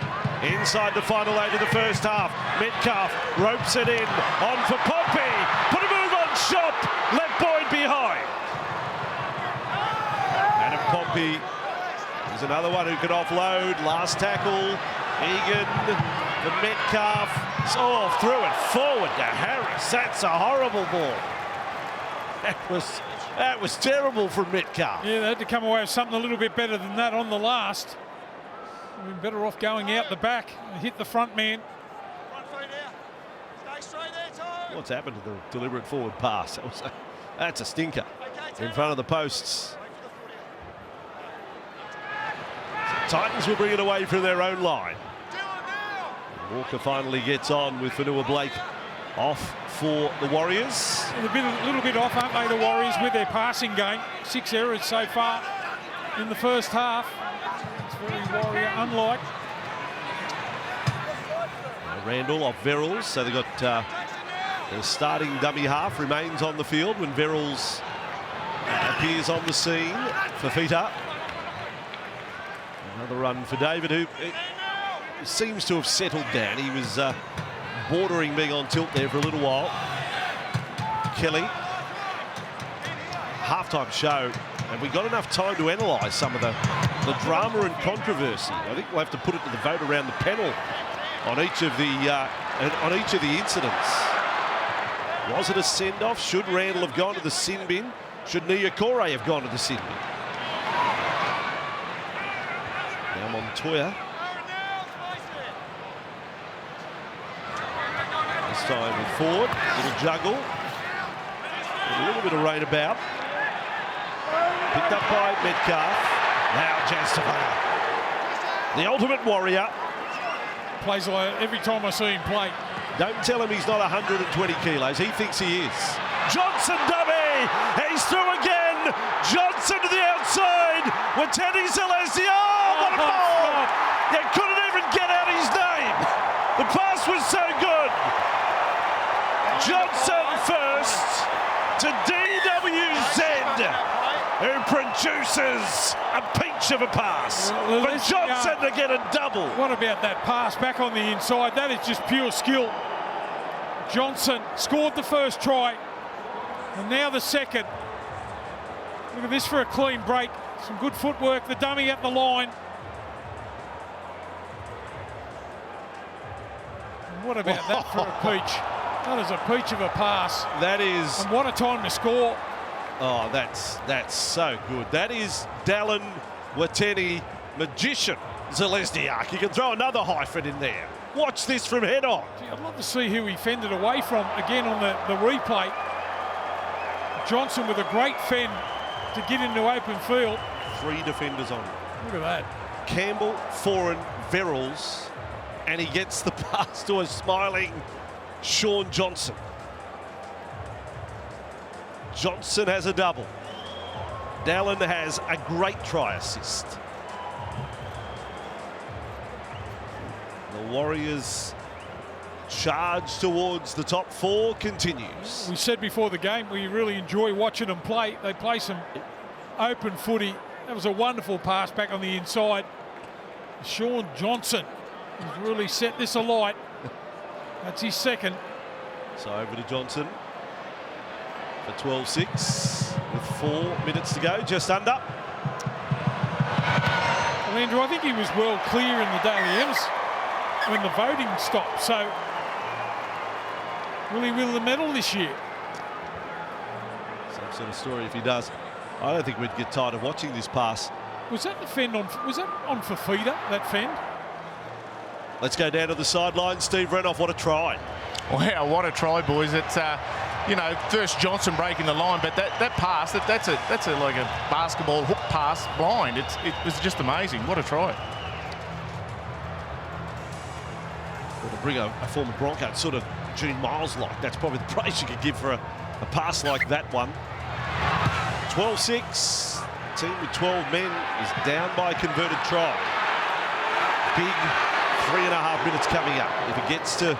Speaker 2: inside the final 8 of the first half. Metcalf ropes it in. On for Pompey. Put a move on shot. Left Boyd behind. Adam Pompey is another one who can offload. Last tackle. Egan, the Metcalf. Oh, threw it forward to Harris. That's a horrible ball. That was terrible from Metcalf.
Speaker 1: Yeah, they had to come away with something a little bit better than that on the last. We've been better off going out the back and hit the front man.
Speaker 2: What's happened to the deliberate forward pass? That's a stinker in front of the posts. So Titans will bring it away from their own line. Walker finally gets on with Vanua Blake off for the Warriors.
Speaker 1: They're a little bit off, aren't they, the Warriors, with their passing game. 6 errors so far in the first half. It's very Warrior unlike.
Speaker 2: Randall off Verrills, so they've got the starting dummy half remains on the field when Verrills appears on the scene. Fafita. Another run for David, who seems to have settled down. He was bordering being on tilt there for a little while. Kelly. Halftime show, and we got enough time to analyse some of the drama and controversy. I think we'll have to put it to the vote around the panel on each of the incidents. Was it a send-off? Should Randall have gone to the sin bin? Should Nia Corey have gone to the sin bin? Now Montoya. This time with Ford. Little juggle. A little bit of rain about. Picked up by Metcalf. Now Jazz Tavana. The ultimate warrior.
Speaker 1: plays like every time I see him play.
Speaker 2: Don't tell him he's not 120 kilos. He thinks he is. Johnson dummy. He's through again. Johnson to the outside. Wateni Celestia. Oh, what a ball. They couldn't even get out his name. The pass was so good. Johnson first to DWZ, who produces a peach of a pass. But Johnson to get a double.
Speaker 1: What about that pass back on the inside? That is just pure skill. Johnson scored the first try, and now the second. Look at this for a clean break. Some good footwork. The dummy at the line. And what about that for a peach? That is a peach of a pass.
Speaker 2: That is.
Speaker 1: And what a time to score.
Speaker 2: Oh, that's so good. That is Dallin Wateni, magician Zelezniak. You can throw another hyphen in there. Watch this from head on.
Speaker 1: Gee, I'd love to see who he fended away from again on the replay. Johnson with a great fend to get into open field.
Speaker 2: 3 defenders on him.
Speaker 1: Look at that.
Speaker 2: Campbell, Foran, Verrills, and he gets the pass to a smiling Shaun Johnson. Johnson has a double. Dallin has a great try assist. The Warriors' charge towards the top 4 continues.
Speaker 1: We said before the game we really enjoy watching them play. They play some open footy. That was a wonderful pass back on the inside. Shaun Johnson has really set this alight. That's his second.
Speaker 2: So over to Johnson for 12-6 with 4 minutes to go, just under.
Speaker 1: Well, Andrew, I think he was well clear in the Daily M's when the voting stopped. So will he win the medal this year?
Speaker 2: Same sort of story if he does. I don't think we'd get tired of watching this pass.
Speaker 1: Was that the fend on? Was that on Fafita, that fend?
Speaker 2: Let's go down to the sideline. Steve Renouf, what a try.
Speaker 3: Wow, what a try, boys. It's, you know, first Johnson breaking the line, but that pass, that's like a basketball hook pass blind. It was just amazing. What a try.
Speaker 2: Well, to bring a former Bronco, it's sort of Gene Miles-like. That's probably the praise you could give for a pass like that one. 12-6. Team with 12 men is down by a converted try. Big 3.5 minutes coming up. If it gets to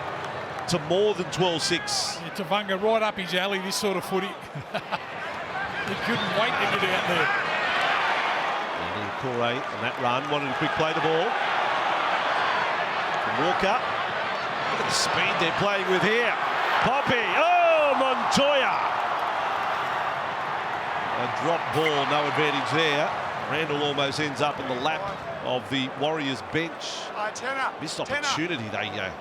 Speaker 2: more than 12-6.
Speaker 1: Yeah, Tavanga right up his alley, this sort of footy. He couldn't wait to get out there.
Speaker 2: And Corey on that run, wanted to quick play the ball. From Walker. Look at the speed they're playing with here. Poppy. Oh, Montoya. A drop ball, no advantage there. Randall almost ends up in the lap of the Warriors bench. Missed opportunity. They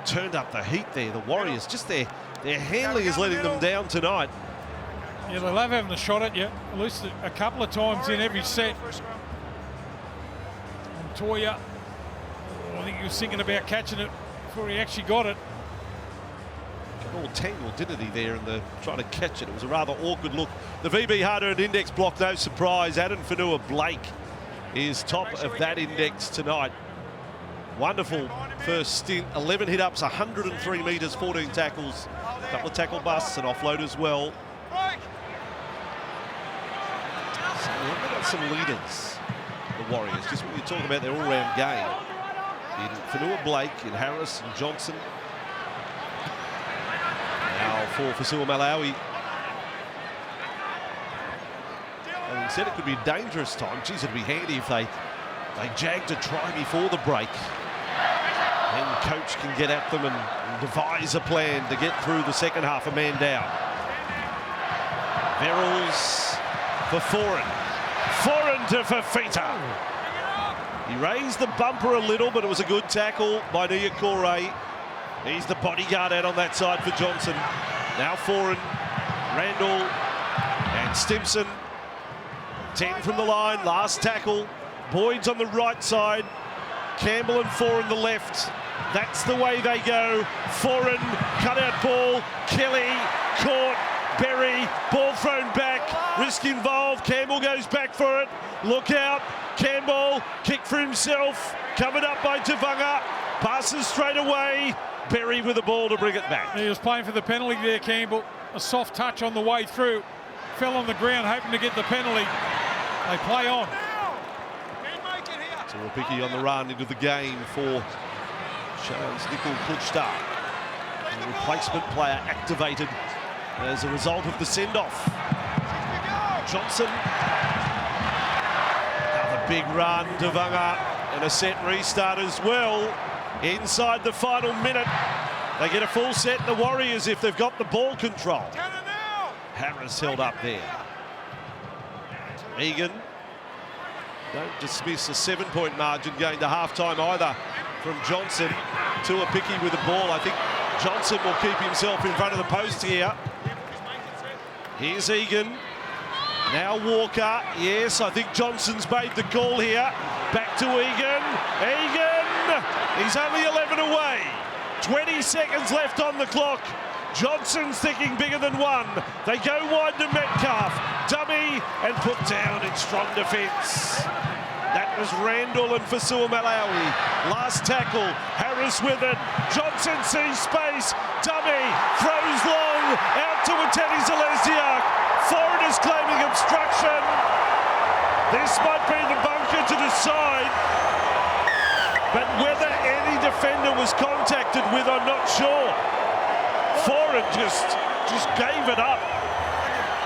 Speaker 2: turned up the heat there. The Warriors, just their handling is letting them down tonight.
Speaker 1: Yeah, they love having a shot at you, at least a couple of times in every set. Montoya, I think he was thinking about catching it before he actually got it.
Speaker 2: Got all tangled, didn't he, there in the trying to catch it. It was a rather awkward look. The VB Harder and index block, no surprise. Adam Fanua-Blake is top of that index tonight. Wonderful first stint. 11 hit-ups, 103 metres, 14 tackles. A couple of tackle busts, an offload as well. So they've got some leaders, the Warriors. Just when you talk about their all-round game. In Fanua-Blake, in Harris and Johnson. Now for Fasua Malawi. And said it could be a dangerous time. Geez, it'd be handy if they jagged a try before the break. And coach can get at them and devise a plan to get through the second half, a man down. Verrills for Foran. Foran to Fafita. He raised the bumper a little, but it was a good tackle by Niukore. He's the bodyguard out on that side for Johnson. Now Foran, Randall and Stimson. 10 from the line, last tackle. Boyd's on the right side. Campbell and Foran the left. That's the way they go. Foran, cut-out ball. Kelly, caught. Berry, ball thrown back. Risk involved. Campbell goes back for it. Look out. Campbell, kick for himself. Covered up by Tavanga. Passes straight away. Berry with the ball to bring it back.
Speaker 1: He was playing for the penalty there, Campbell. A soft touch on the way through. Fell on the ground hoping to get the penalty. They play on.
Speaker 2: So Rapiki on the run into the game for Charles Nickel Klutschta. The replacement player activated as a result of the send-off. Johnson. Another big run, Devanga, and a set restart as well. Inside the final minute, they get a full set, the Warriors, if they've got the ball control. Harris held up there. Egan, don't dismiss a 7-point margin going to half-time either from Johnson. Tuapiki with the ball. I think Johnson will keep himself in front of the post here. Here's Egan. Now Walker. Yes, I think Johnson's made the call here. Back to Egan. Egan! He's only 11 away. 20 seconds left on the clock. Johnson's thinking bigger than one. They go wide to Metcalf. Dummy and put down in strong defence. That was Randall and Fasua Malawi. Last tackle. Harris with it. Johnson sees space. Dummy throws long out to Ateni Zalesiak. Foreigners claiming obstruction. This might be the bunker to decide. But whether any defender was contacted with, I'm not sure. Foreign just gave it up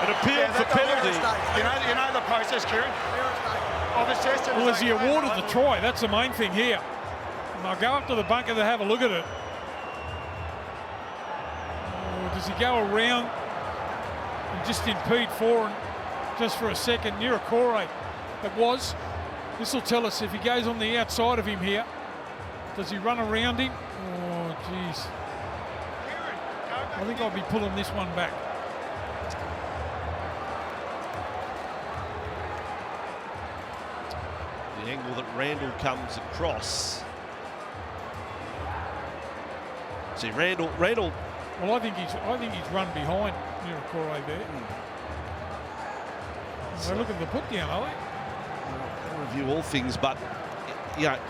Speaker 2: and appealed for penalty.
Speaker 4: You know the process, Kieran.
Speaker 1: Well, as he awarded the try, that's the main thing here. And I'll go up to the bunker to have a look at it. Oh, does he go around and just impede Foreign just for a second? Nirakore, it was. This will tell us if he goes on the outside of him here. Does he run around him? Oh, geez. I think I'll be pulling this one back.
Speaker 2: The angle that Randall comes across. See, Randall.
Speaker 1: Well, I think he's run behind Nirakore there. They look at the put down, are they?
Speaker 2: I'll review all things, but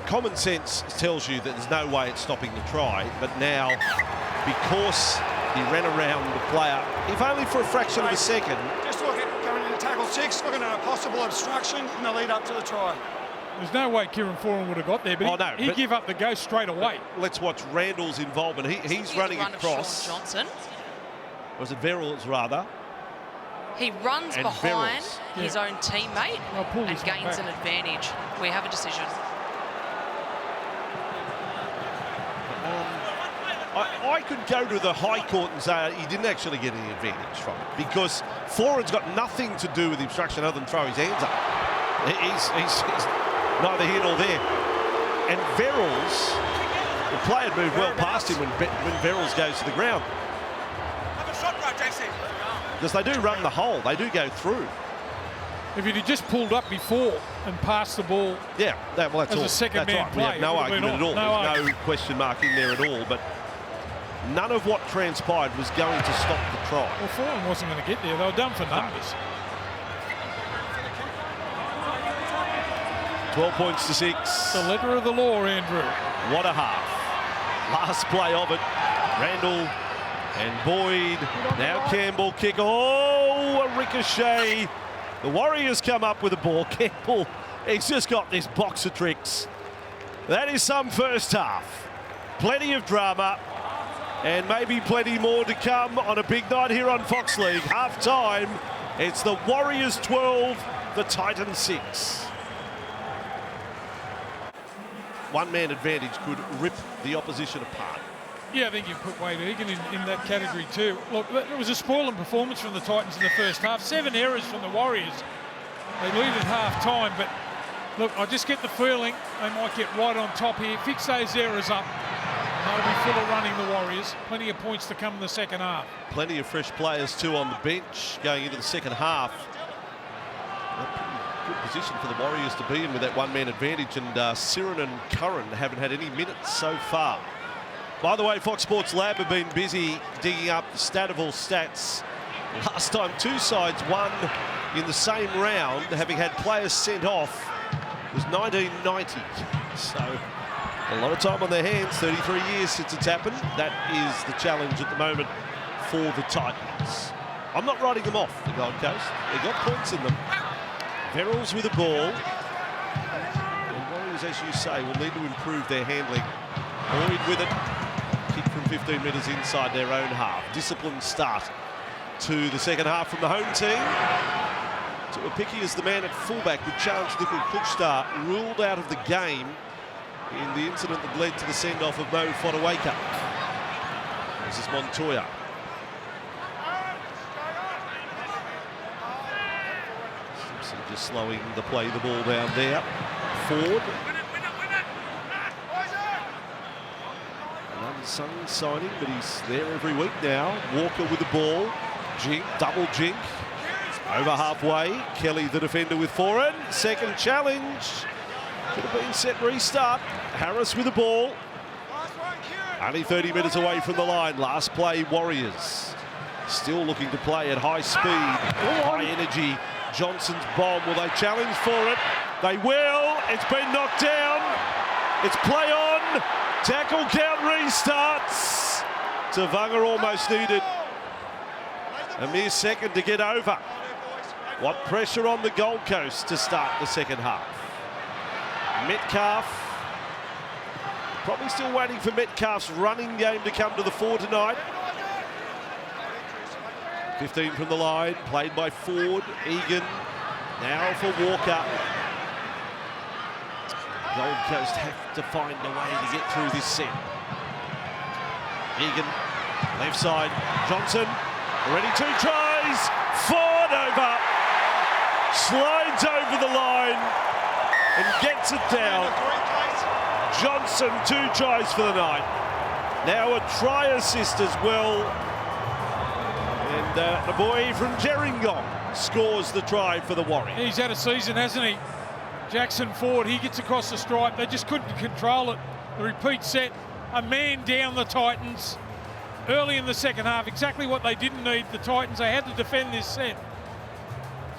Speaker 2: common sense tells you that there's no way it's stopping the try. But now, because he ran around the player, if only for a fraction of a second.
Speaker 4: Just look at going into tackle 6, looking at a possible obstruction in the lead up to the try.
Speaker 1: There's no way Kieran Foran would have got there, but he gave up the ghost straight away.
Speaker 2: Let's watch Randall's involvement. He's running across.
Speaker 5: Johnson.
Speaker 2: Was it Verrills, rather?
Speaker 5: He runs
Speaker 2: and
Speaker 5: behind
Speaker 2: Verrills.
Speaker 5: his own teammate and gains an advantage. We have a decision.
Speaker 2: I could go to the High Court and say he didn't actually get any advantage from it because Foran's got nothing to do with the obstruction other than throw his hands up. He's neither here nor there. And Verrills, the player had moved well past him when Verrills goes to the ground. Because they do run the hole, they do go through.
Speaker 1: If he'd just pulled up before and passed the ball,
Speaker 2: that's
Speaker 1: as
Speaker 2: all.
Speaker 1: a second man
Speaker 2: right.
Speaker 1: play,
Speaker 2: We have no argument at all. There's no question mark in there at all. But none of what transpired was going to stop the try.
Speaker 1: Well, Foran wasn't going to get there. They were done for numbers.
Speaker 2: 12 points to 6.
Speaker 1: The letter of the law, Andrew.
Speaker 2: What a half. Last play of it. Randall and Boyd. Now Campbell kick. Oh, a ricochet. The Warriors come up with the ball. Campbell, he's just got this box of tricks. That is some first half. Plenty of drama. And maybe plenty more to come on a big night here on Fox League. Half time. It's the Warriors 12, the Titans 6. One-man advantage could rip the opposition apart.
Speaker 1: Yeah, I think you put Wade Egan in that category too. Look, it was a spoiling performance from the Titans in the first half. 7 errors from the Warriors. They lead at half-time, but look, I just get the feeling they might get right on top here. Fix those errors up. They'll be full of running, the Warriors. Plenty of points to come in the second half.
Speaker 2: Plenty of fresh players too on the bench going into the second half. A pretty good position for the Warriors to be in with that one-man advantage, and Siren and Curran haven't had any minutes so far. By the way, Fox Sports Lab have been busy digging up the stat of all stats. Last time two sides won in the same round, having had players sent off, was 1990. So A lot of time on their hands, 33 years since it's happened. That is the challenge at the moment for the Titans. I'm not writing them off, the Gold Coast. They've got points in them. Verrills with the ball. The Warriors, as you say, will need to improve their handling. Boyd with it. Kick from 15 metres inside their own half. Disciplined start to the second half from the home team. Tuapicky is the man at fullback with Charles Nickel-Kuchstar ruled out of the game in the incident that led to the send-off of Mo Fotuaika. This is Montoya. Simpson just slowing the play, the ball down there. Ford. An unsung signing, but he's there every week now. Walker with the ball. Jink, double jink. Over halfway. Kelly, the defender, with forehand. Second challenge. Could have been set restart. Harris with the ball. Only 30 metres away from the line. Last play, Warriors. Still looking to play at high speed, high energy. Johnson's bomb. Will they challenge for it? They will. It's been knocked down. It's play on. Tackle count restarts. Tavanga almost needed a mere second to get over. What pressure on the Gold Coast to start the second half. Metcalf, probably still waiting for Metcalf's running game to come to the fore tonight. 15 from the line, played by Ford. Egan, now for Walker. Gold Coast have to find a way to get through this set. Egan, left side, Johnson, ready, 2 tries, Ford over. Slides over the line and gets it down. Johnson, 2 tries for the night. Now a try assist as well. And the boy from Gerringong scores the try for the Warriors.
Speaker 1: He's had a season, hasn't he? Jackson Ford, he gets across the stripe. They just couldn't control it. The repeat set, a man down the Titans early in the second half. Exactly what they didn't need, the Titans. They had to defend this set.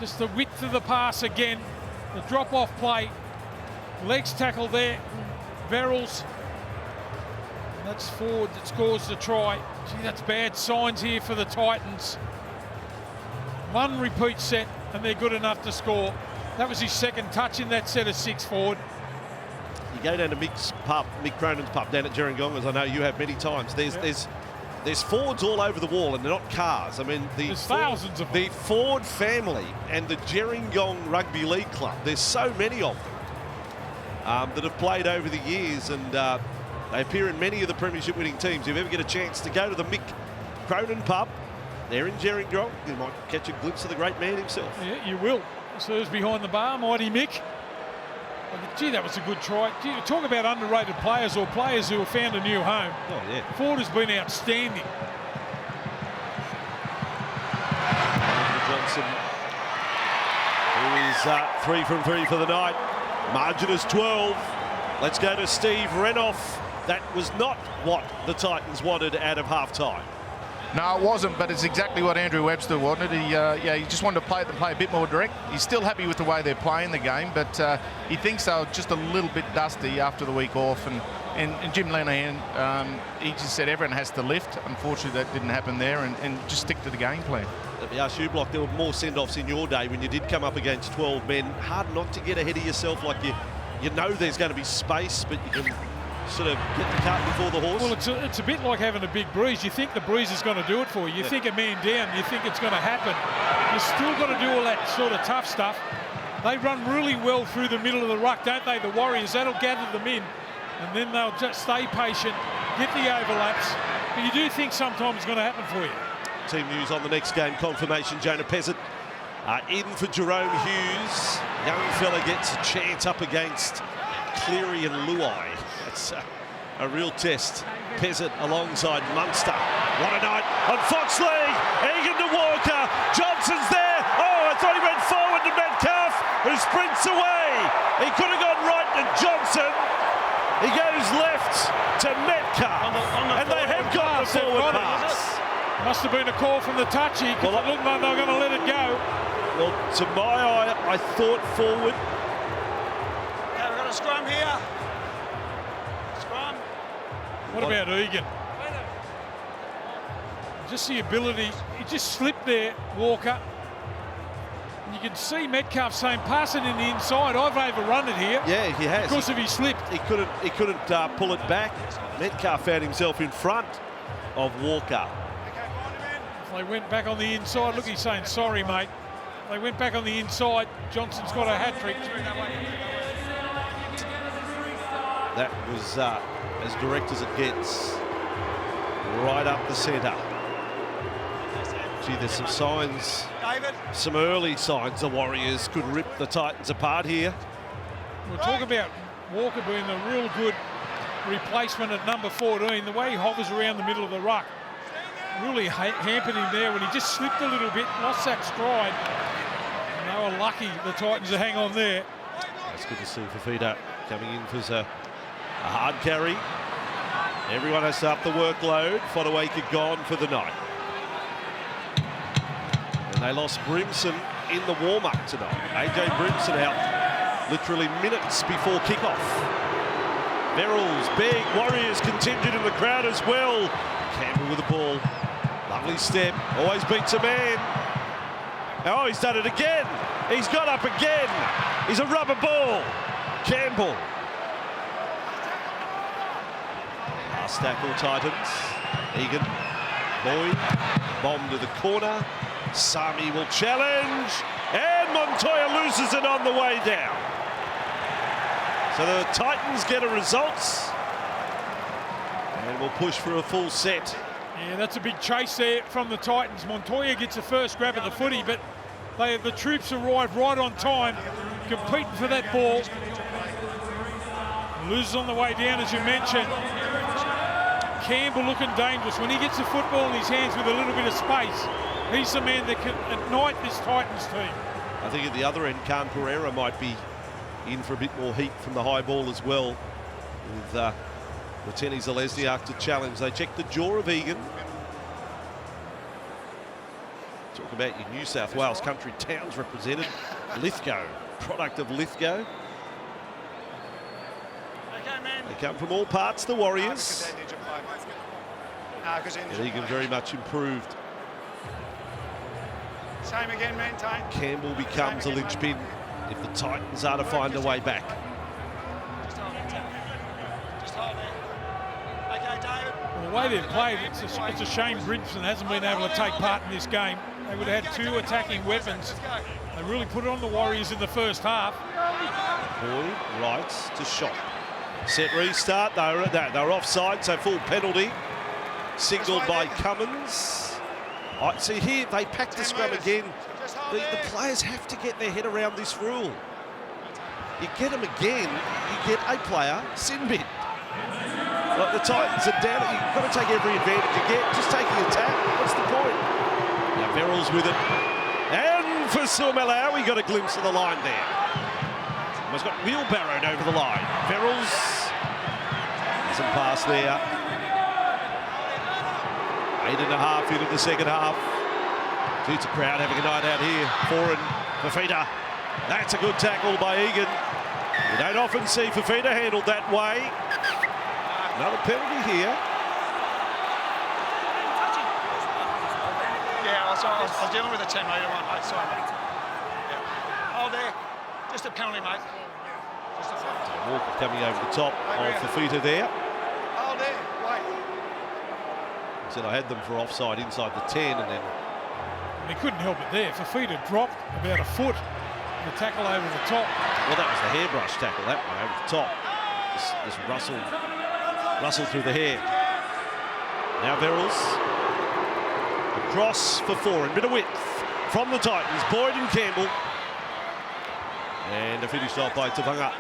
Speaker 1: Just the width of the pass again, the drop-off play, legs tackle there, Verrills. That's Ford that scores the try. Gee, that's bad signs here for the Titans. 1 repeat set and they're good enough to score. That was his second touch in that set of 6, Ford.
Speaker 2: You go down to Mick Cronin's pub down at Gerringong, as I know you have many times. There's Fords all over the wall, and they're not cars. I mean,
Speaker 1: there's thousands of them.
Speaker 2: The Ford family and the Gerringong Rugby League Club, there's so many of them that have played over the years, and they appear in many of the premiership winning teams. If you ever get a chance to go to the Mick Cronin pub, they're in Gerringong, you might catch a glimpse of the great man himself.
Speaker 1: Yeah, you will. Serves behind the bar, mighty Mick. Gee, that was a good try. Gee, talk about underrated players or players who have found a new home.
Speaker 2: Oh, yeah.
Speaker 1: Ford has been outstanding.
Speaker 2: Johnson, who is 3 from 3 for the night. Margin is 12. Let's go to Steve Renouf. That was not what the Titans wanted out of half-time.
Speaker 3: No, it wasn't, but it's exactly what Andrew Webster wanted. He just wanted to play a bit more direct. He's still happy with the way they're playing the game, but he thinks they're just a little bit dusty after the week off. And Jim Lenihan, he just said everyone has to lift. Unfortunately, that didn't happen there, and just stick to the game plan.
Speaker 2: Let me ask you, Block, there were more send-offs in your day when you did come up against 12 men. Hard not to get ahead of yourself, like you know there's going to be space, but you can sort of get the cart before the horse.
Speaker 1: Well, it's a bit like having a big breeze. You think the breeze is going to do it for you. You think a man down, you think it's going to happen. You've still got to do all that sort of tough stuff. They run really well through the middle of the ruck, don't they, the Warriors? That'll gather them in, and then they'll just stay patient, get the overlaps. But you do think sometimes it's going to happen for you.
Speaker 2: Team news on the next game confirmation. Jonah Pezzett in for Jerome Hughes. Young fella gets a chance up against Cleary and Luai. That's a real test. Pezzett alongside Munster. What a night on Fox League. Egan to Walker. Johnson's there. Oh, I thought he went forward to Metcalf, who sprints away. He could have gone right to Johnson. He goes left to Metcalf. And they have got the forward pass.
Speaker 1: Must have been a call from the touchy. Well, it looked like they were going to let it go.
Speaker 2: Well, to my eye, I thought forward.
Speaker 4: Okay, we've got a scrum here.
Speaker 1: What about Egan? Just the ability, he just slipped there, Walker. And you can see Metcalf saying, pass it in the inside. I've overrun it here.
Speaker 2: Yeah, he has.
Speaker 1: Because of his slip.
Speaker 2: He couldn't pull it back. Metcalf found himself in front of Walker.
Speaker 1: If they went back on the inside, look, he's saying, sorry, mate. They went back on the inside. Johnson's got a hat-trick.
Speaker 2: That was as direct as it gets. Right up the centre. Gee, there's some signs, some early signs the Warriors could rip the Titans apart here.
Speaker 1: We'll talk about Walker being a real good replacement at number 14. The way he hovers around the middle of the ruck really hampered him there when he just slipped a little bit, lost that stride. And they were lucky, the Titans, to hang on there.
Speaker 2: It's good to see Fafita coming in for a hard carry. Everyone has to up the workload. Fodawaker gone for the night. And they lost Brimson in the warm-up tonight. AJ Brimson out literally minutes before kickoff. Verrills, big Warriors contingent in the crowd as well. Campbell with the ball. Lovely step. Always beats a man. Oh, he's done it again. He's got up again. He's a rubber ball. Campbell. Last tackle, Titans. Egan. Boyd. Bomb to the corner. Sami will challenge. And Montoya loses it on the way down. So the Titans get a result. And we'll push for a full set.
Speaker 1: Yeah, that's a big chase there from the Titans. Montoya gets the first grab of the footy, but the troops arrive right on time, competing for that ball. Loses on the way down, as you mentioned. Campbell looking dangerous. When he gets the football in his hands with a little bit of space, he's the man that can ignite this Titans team.
Speaker 2: I think at the other end, Khan Pereira might be in for a bit more heat from the high ball as well. With Roteni Zalesniak to challenge. They check the jaw of Egan. Talk about your New South Wales country towns represented. Lithgow, product of Lithgow. They come from all parts, the Warriors. And Egan very much improved.
Speaker 4: Same again, maintain.
Speaker 2: Campbell becomes a linchpin if the Titans are to find a way back.
Speaker 1: Well, the way they've played, it's a shame Brimson hasn't been able to take part in this game. They would have had two attacking weapons. They really put it on the Warriors in the first half.
Speaker 2: Boyd rights to shot. Set restart. They were offside, so full penalty. Signalled by Cummins. I see here they pack the scrum again. The players have to get their head around this rule. You get them again, you get a player sin bin. Like the Titans are down. You've got to take every advantage you get. Just taking a tap. What's the point? Now Verrills with it. And for Suamalawi, we got a glimpse of the line there. He's got wheelbarrowed over the line. Verrills. Some pass there. 8.5 into the second half. It's a crowd having a night out here. Foreign, Fafita. That's a good tackle by Egan. You don't often see Fafita handled that way. Another penalty here.
Speaker 4: Yeah, I was dealing with a 10-metre one, mate. Sorry, mate. Yeah. Oh, there. Just a penalty, mate. Just a penalty.
Speaker 2: Walker coming over the top of Fafita there.
Speaker 4: Oh, there. Wait.
Speaker 2: Said I had them for offside inside the 10, and then
Speaker 1: He couldn't help it there. Fafita dropped about a foot. The tackle over the top.
Speaker 2: well, that was the hairbrush tackle, that one over the top. Just rustled through the hair. Now Verrills across for Foreign, bit of width from the Titans. Boyd and Campbell, and a finished off by Tavanga.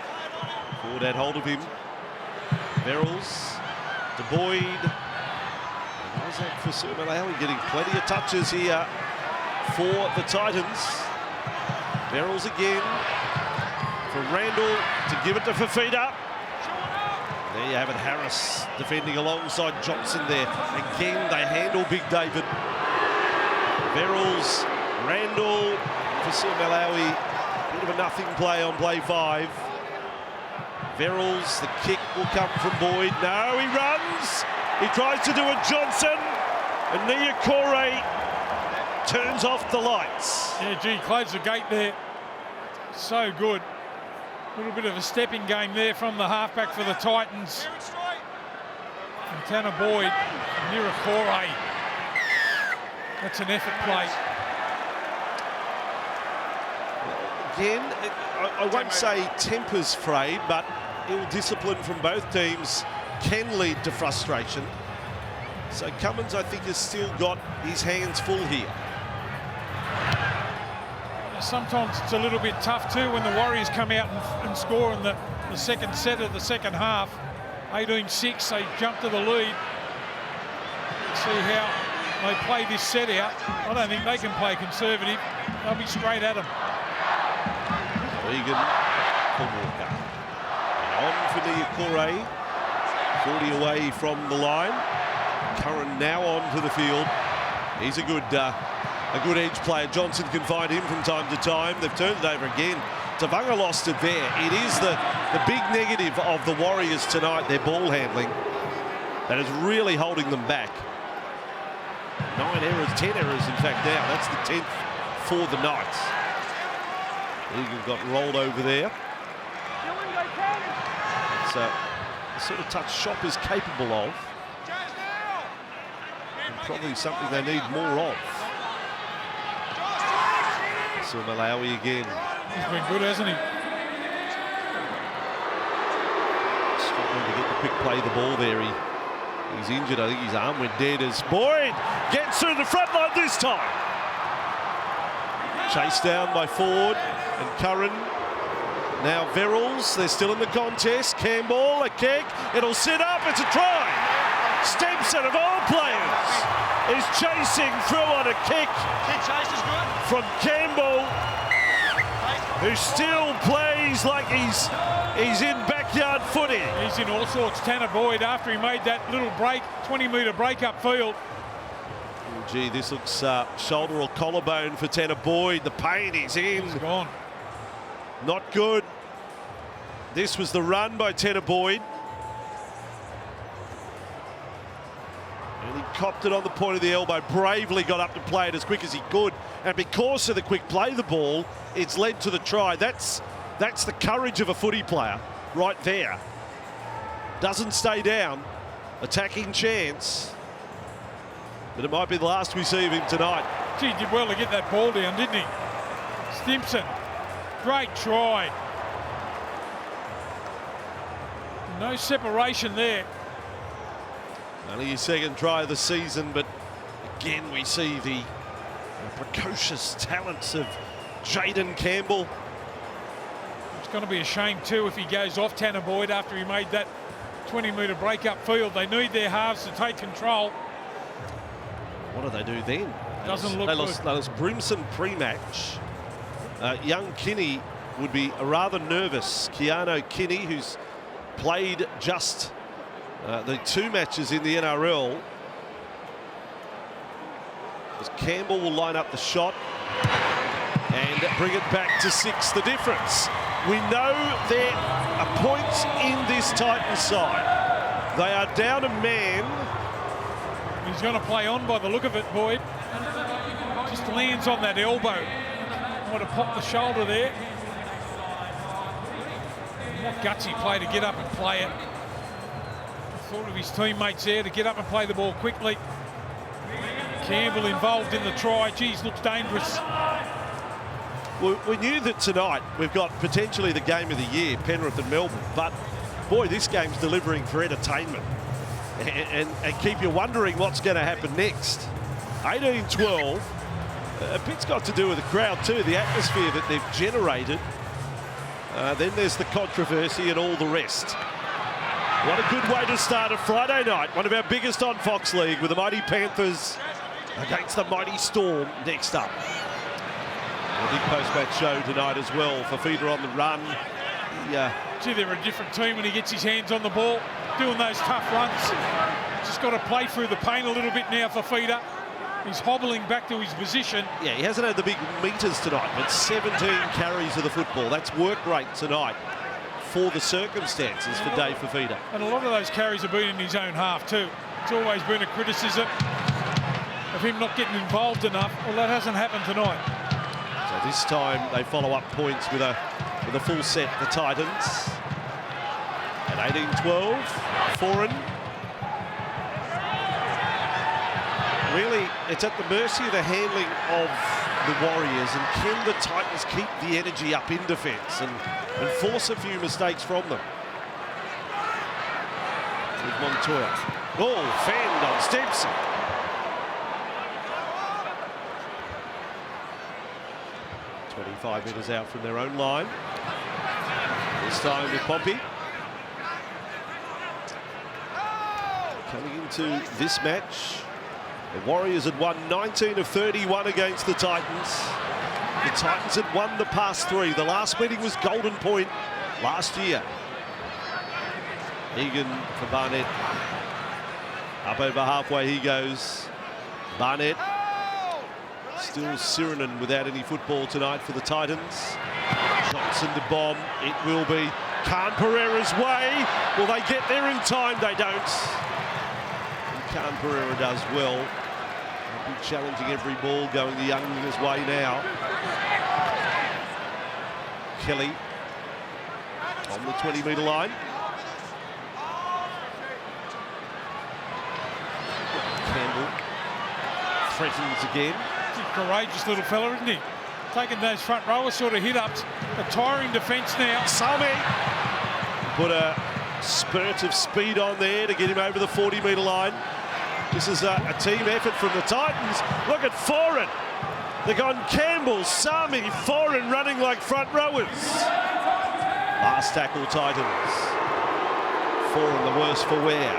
Speaker 2: Ford had hold of him. Verrills to Boyd. How's that for Suamalawi? Getting plenty of touches here for the Titans. Verrills again for Randall to give it to Fafita. There you have it, Harris defending alongside Johnson there. Again, they handle Big David. Verrills, Randall for Suamalawi. Bit of a nothing play on play 5. Verrills, the kick will come from Boyd. No, he runs. He tries to do a Johnson. And Niokore turns off the lights.
Speaker 1: Yeah, gee, closed the gate there. So good. A little bit of a stepping game there from the halfback for the Titans. And Tanner Boyd, Niokore. That's an effort play.
Speaker 2: Again, I won't say tempers frayed, but ill discipline from both teams can lead to frustration. So Cummins, I think, has still got his hands full here.
Speaker 1: Sometimes it's a little bit tough too when the Warriors come out and score in the second set of the second half. 18-6, they jump to the lead. See how they play this set out. I don't think they can play conservative. They'll be straight at them.
Speaker 2: Egan for Walker. On for Niokore. 40 away from the line. Curran now on to the field. He's a good edge player. Johnson can find him from time to time. They've turned it over again. Tavanga lost it there. It is the big negative of the Warriors tonight, their ball handling. That is really holding them back. 9 errors, 10 errors in fact now. That's the 10th for the Knights. Egan got rolled over there. It's the sort of touch Shop is capable of. And probably something they need more of. So Malawi again.
Speaker 1: He's been good, hasn't he?
Speaker 2: Struggling to get the quick play the ball there. He's injured. I think his arm went dead as Boyd gets through the front line this time. Chased down by Ford and Curran. Now Verrills, they're still in the contest. Campbell, a kick. It'll sit up. It's a try. Stempson, of all players, is chasing through on a kick from Campbell, who still plays like he's in backyard footy.
Speaker 1: He's in all sorts. Tanner Boyd, after he made that little break, 20-metre break up field.
Speaker 2: Oh, gee, this looks shoulder or collarbone for Tanner Boyd. The pain is in.
Speaker 1: He's gone.
Speaker 2: Not good. This was the run by Tanner Boyd. And he copped it on the point of the elbow, bravely got up to play it as quick as he could. And because of the quick play the ball, it's led to the try. That's the courage of a footy player right there. Doesn't stay down. Attacking chance. But it might be the last we see of him tonight.
Speaker 1: Gee, he did well to get that ball down, didn't he? Stimpson, great try. No separation there.
Speaker 2: Only his second try of the season, but again we see the precocious talents of Jaden Campbell.
Speaker 1: It's going to be a shame too if he goes off Tanner Boyd after he made that 20-metre break up field. They need their halves to take control.
Speaker 2: What do they do then?
Speaker 1: Doesn't look
Speaker 2: good.
Speaker 1: They
Speaker 2: lost Brimson pre-match. Young Kinney would be rather nervous. Keanu Kinney, who's played just the 2 matches in the NRL. As Campbell will line up the shot and bring it back to 6, the difference. We know there are points in this Titans side. They are down a man.
Speaker 1: He's going to play on by the look of it, Boyd. Just lands on that elbow. Might have popped the shoulder there. What gutsy play to get up and play it. Thought of his teammates there to get up and play the ball quickly. Campbell involved in the try. Geez, looks dangerous.
Speaker 2: Well, we knew that tonight we've got potentially the game of the year, Penrith and Melbourne, but boy, this game's delivering for entertainment and keep you wondering what's going to happen next. 18-12. A bit's got to do with the crowd too, the atmosphere that they've generated. Then there's the controversy and all the rest. What a good way to start a Friday night. One of our biggest on Fox League with the mighty Panthers against the mighty Storm next up. A big post-match show tonight as well for Feeder on the run.
Speaker 1: Gee, they're a different team when he gets his hands on the ball, doing those tough runs. Just got to play through the pain a little bit now for Feeder. He's hobbling back to his position.
Speaker 2: Yeah, he hasn't had the big meters tonight, but 17 carries of the football. That's work rate tonight for the circumstances for Dave Fafita.
Speaker 1: And a lot of those carries have been in his own half too. It's always been a criticism of him not getting involved enough. Well, that hasn't happened tonight.
Speaker 2: So this time they follow up points with a full set, the Titans. At 18-12, Foreign. Really, it's at the mercy of the handling of the Warriors, and can the Titans keep the energy up in defence and force a few mistakes from them? With Montoya. Oh, fend on Stimson. .25 metres out from their own line. This time with Pompey. Coming into this match, the Warriors had won 19 of 31 against the Titans. The Titans had won the past 3. The last meeting was Golden Point last year. Egan for Barnett. Up over halfway he goes. Barnett. Still Sirenen without any football tonight for the Titans. Johnson to bomb. It will be Khan Pereira's way. Will they get there in time? They don't. And Khan Pereira does well. He'll be challenging every ball going the young winger's way now. Kelly on the 20-metre line. Campbell threatens again.
Speaker 1: He's a courageous little fella, isn't he? Taking those front rowers sort of hit-ups. A tiring defence now.
Speaker 2: Sami put a spurt of speed on there to get him over the 40-metre line. This is a team effort from the Titans. Look at Foreign. They've gone Campbell, Sami, Foreign running like front rowers. Last tackle, Titans. Foreign the worse for wear.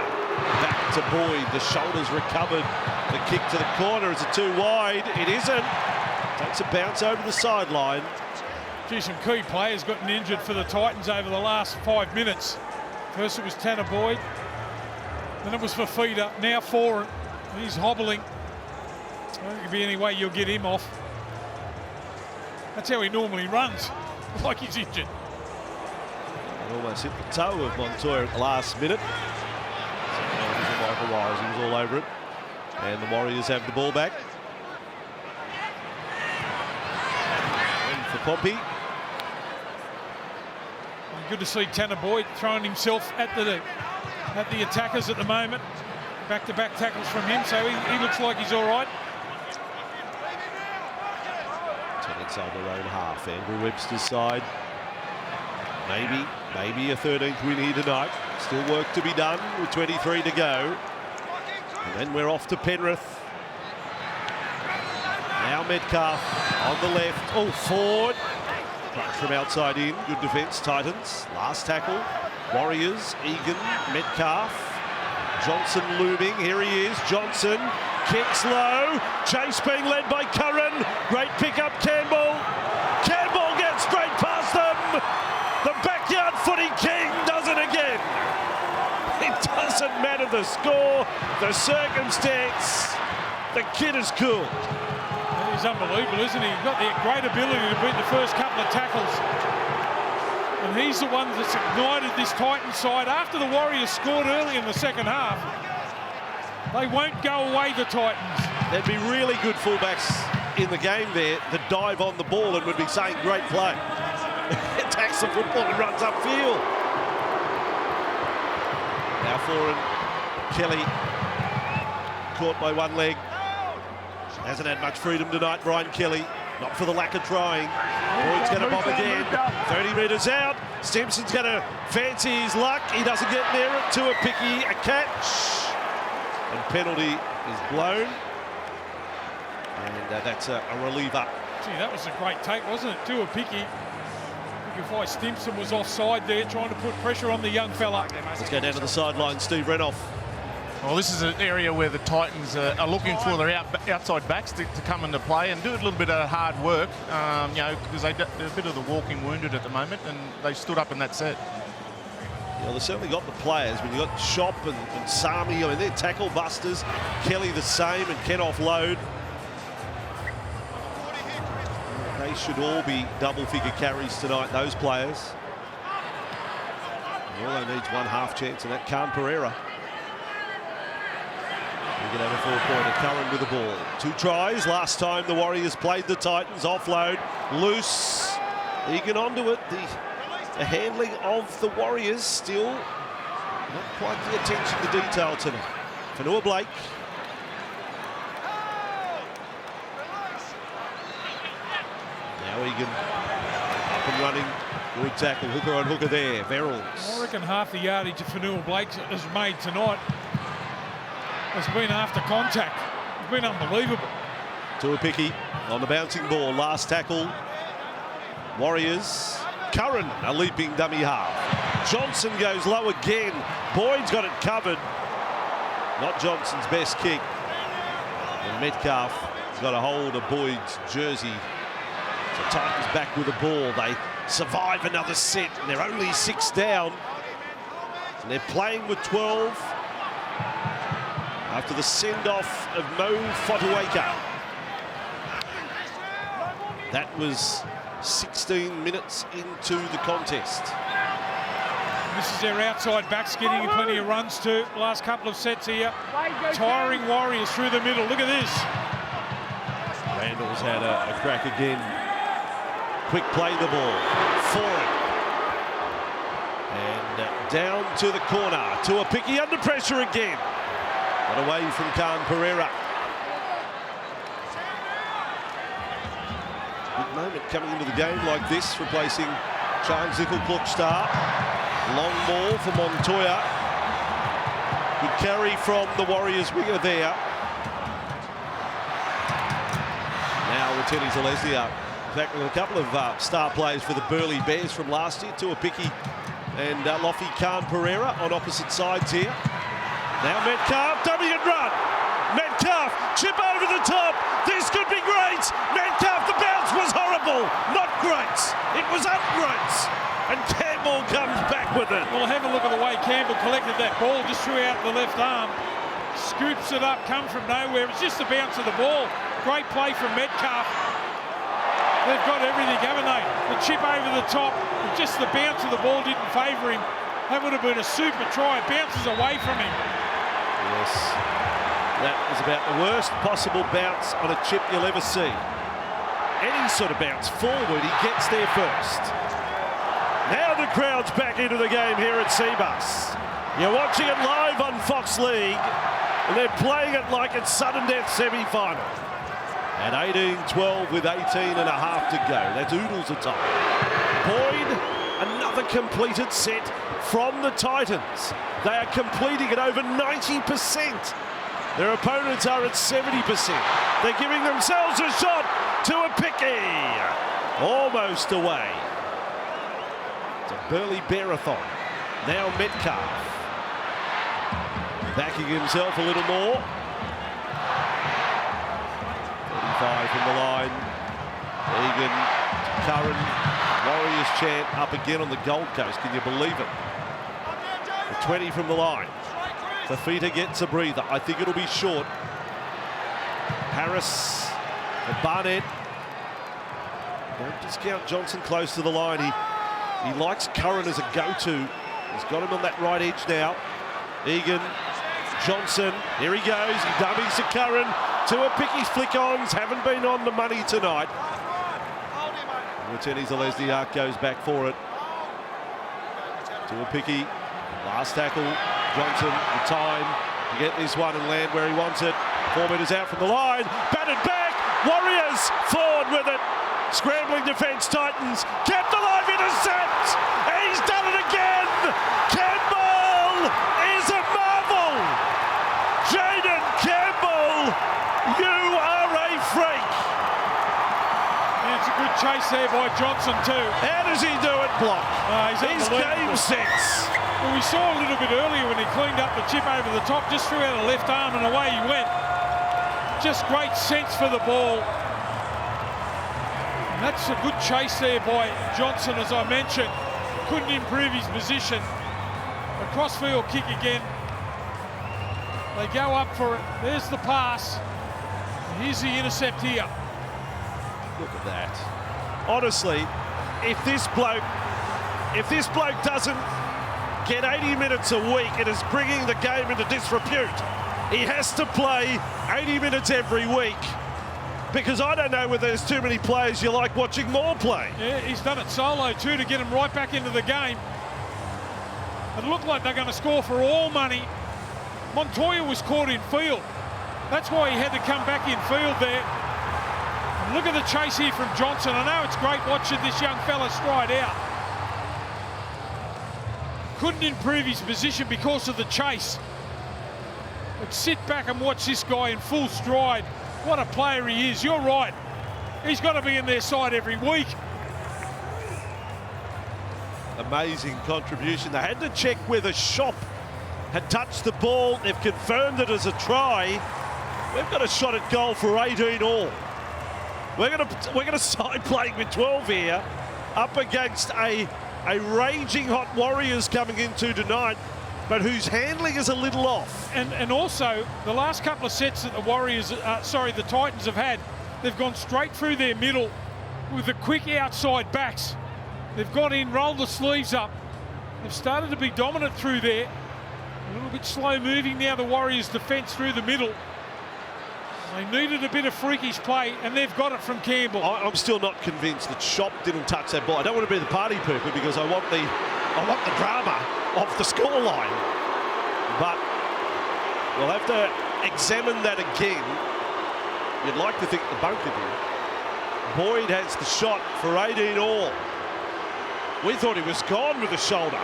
Speaker 2: Back to Boyd. The shoulders recovered. The kick to the corner. Is it too wide? It isn't. Takes a bounce over the sideline.
Speaker 1: Gee, some key players gotten injured for the Titans over the last 5 minutes. First it was Tanner Boyd. Then it was Fafita. Now Foreign. He's hobbling. I don't think there'll be any way you'll get him off. That's how he normally runs. Like he's injured.
Speaker 2: It almost hit the toe of Montoya at the last minute. So Michael Wires, he was all over it. And the Warriors have the ball back. And for Pompey.
Speaker 1: Good to see Tanner Boyd throwing himself at the attackers at the moment. Back-to-back tackles from him, so he looks like he's all right.
Speaker 2: 10 inside their own half. Andrew Webster's side. Maybe a 13th win here tonight. Still work to be done with 23 to go. And then we're off to Penrith. Now Metcalf on the left. Oh, Ford. Clutch from outside in. Good defence, Titans. Last tackle. Warriors, Egan, Metcalf. Johnson looming. Here he is. Johnson kicks low. Chase being led by Curran. Great pickup, Campbell. Campbell gets straight past them. The backyard footy king does it again. It doesn't matter the score, the circumstance. The kid is cool.
Speaker 1: He's unbelievable, isn't he? He's got the great ability to beat the first couple of tackles. And he's the one that's ignited this Titans side. After the Warriors scored early in the second half, they won't go away, the Titans.
Speaker 2: There'd be really good fullbacks in the game there that dive on the ball and would be saying great play. Attacks the football and runs upfield. Now Foreign, Kelly, caught by one leg. Hasn't had much freedom tonight, Brian Kelly. Not for the lack of trying. Boyd's going to bomb again. 30 metres out. Stimson's going to fancy his luck. He doesn't get near it. Tua Picky, a catch. And penalty is blown. And that's a reliever.
Speaker 1: Gee, that was a great take, wasn't it? Tua Picky. If Stimson was offside there, trying to put pressure on the young fella.
Speaker 2: Let's go down to the sideline, Steve Renoff.
Speaker 3: Well, this is an area where the Titans are looking for their outside backs to come into play and do a little bit of hard work, because they're a bit of the walking wounded at the moment, and they stood up in that set.
Speaker 2: Yeah, they've certainly got the players. When you've got Shop and Sami, I mean, they're tackle busters. Kelly the same, and can offload. They should all be double-figure carries tonight, those players. He only needs one half chance, and that Khan Pereira. We can have a 4-pointer. Cullen with the ball. 2 tries. Last time the Warriors played the Titans. Offload. Loose. Egan onto it. The handling of the Warriors still not quite the attention to detail tonight. Fanua Blake. Now Egan up and running. Good tackle. Hooker on hooker there. Verrills.
Speaker 1: I reckon half the yardage of Fanua Blake has made tonight has been after contact. It's been unbelievable.
Speaker 2: Tuapiki on the bouncing ball. Last tackle. Warriors. Curran, a leaping dummy half. Johnson goes low again. Boyd's got it covered. Not Johnson's best kick. And Metcalf has got a hold of Boyd's jersey. So Titans back with the ball. They survive another set. And they're only 6 down. And they're playing with 12 after the send-off of Mo Fotuaika. That was 16 minutes into the contest.
Speaker 1: This is their outside backs getting plenty of runs too. Last couple of sets here. Tiring Warriors through the middle. Look at this.
Speaker 2: Randall's had a crack again. Quick play the ball. Forward. And down to the corner. Tuapiki under pressure again. Got away from Khan Pereira. Big moment coming into the game like this, replacing Charles Zickel-Klukstad. Long ball for Montoya. Good carry from the Warriors winger there. Now with Teddy Zalesnia. In fact, with a couple of star players for the Burleigh Bears from last year, Tuapiki and Lofi Khan Pereira on opposite sides here. Now Metcalf, dummy and run. Metcalf, chip over the top. This could be great. Metcalf, the bounce was horrible. Not great. It was great. And Campbell comes back with it.
Speaker 1: Well, have a look at the way Campbell collected that ball, just threw out the left arm. Scoops it up, come from nowhere. It's just the bounce of the ball. Great play from Metcalf. They've got everything, haven't they? The chip over the top, just the bounce of the ball didn't favour him. That would have been a super try. It bounces away from him.
Speaker 2: Yes, that was about the worst possible bounce on a chip you'll ever see. Any sort of bounce forward, he gets there first. Now the crowd's back into the game here at Cbus. You're watching it live on Fox League, and they're playing it like it's sudden death semi-final. And 18-12 with 18 and a half to go. That's Oodles a time. Boyd, another completed set from the Titans. They are completing at over 90%. Their opponents are at 70%. They're giving themselves a shot. Tuapiki, almost away. It's a Burleigh Bearathon. Now Metcalf, backing himself a little more. 35 from the line. Egan, Curran, Warriors chant up again on the Gold Coast. Can you believe it? The 20 from the line. Fafita gets a breather. I think it'll be short. Harris and Barnett. Don't discount Johnson close to the line. He likes Curran as a go-to. He's got him on that right edge now. Egan, Johnson, here he goes. He dummies to Curran. Tuapiki's flick-ons haven't been on the money tonight. Tenny Zalesniak goes back for it. Tuapiki, last tackle. Johnson, the time to get this one and land where he wants it. 4 metres out from the line. Batted back. Warriors forward with it. Scrambling defence, Titans. Kept alive, intercept. He's done it again. Campbell is a marvel. Jaden Campbell, you are a freak.
Speaker 1: And it's a good chase there by Johnson too.
Speaker 2: How does he do it, Block?
Speaker 1: He's
Speaker 2: game sense.
Speaker 1: Well, we saw a little bit earlier when he cleaned up the chip over the top, just threw out a left arm and away he went. Just great sense for the ball. And that's a good chase there by Johnson, as I mentioned. Couldn't improve his position. A crossfield kick again. They go up for it. There's the pass. And here's the intercept here.
Speaker 2: Look at that. Honestly, if this bloke doesn't get 80 minutes a week, it is bringing the game into disrepute. He has to play 80 minutes every week, because I don't know whether there's too many players you like watching more play.
Speaker 1: Yeah, he's done it solo too to get him right back into the game. It looked like they're going to score for all money. Montoya was caught in field. That's why he had to come back in field there. And look at the chase here from Johnson. I know it's great watching this young fella stride out. Couldn't improve his position because of the chase. But sit back and watch this guy in full stride. What a player he is. You're right. He's got to be in their side every week.
Speaker 2: Amazing contribution. They had to check whether Shop had touched the ball. They've confirmed it as a try. We've got a shot at goal for 18 all. We're gonna side playing with 12 here, up against a raging hot Warriors coming into tonight, but whose handling is a little off.
Speaker 1: And also the last couple of sets that the Titans have had, they've gone straight through their middle with the quick outside backs. They've gone in, rolled the sleeves up. They've started to be dominant through there. A little bit slow moving now, the Warriors' defence through the middle. They needed a bit of freakish play, and they've got it from Campbell.
Speaker 2: I'm still not convinced that Shop didn't touch that ball. I don't want to be the party pooper, because I want the drama off the scoreline. But we'll have to examine that again. You'd like to think the bunker did. Boyd has the shot for 18 all. We thought he was gone with the shoulder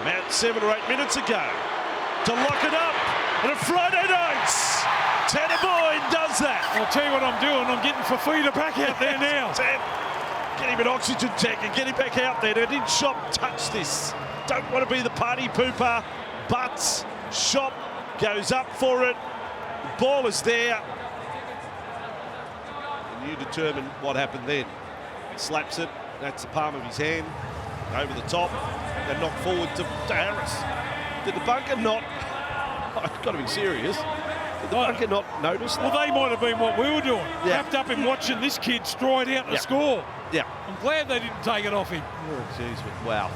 Speaker 2: about 7 or 8 minutes ago. To lock it up, and a Friday nights, Tanner Boyd does that.
Speaker 1: I'll tell you what I'm doing. I'm getting Fafita back out there now.
Speaker 2: Get him an oxygen tank and get him back out there. Now, did Shop touch this? Don't want to be the party pooper, but Shop goes up for it. The ball is there. And you determine what happened then. Slaps it. That's the palm of his hand. Over the top. And knocked forward to Harris. Did the bunker not? I've got to be serious. Did the bunker not notice that?
Speaker 1: Well, they might have been what we were doing.
Speaker 2: Yeah.
Speaker 1: Wrapped up in watching this kid stride out and score.
Speaker 2: Yeah.
Speaker 1: I'm glad they didn't take it off him.
Speaker 2: Oh, jeez, wow.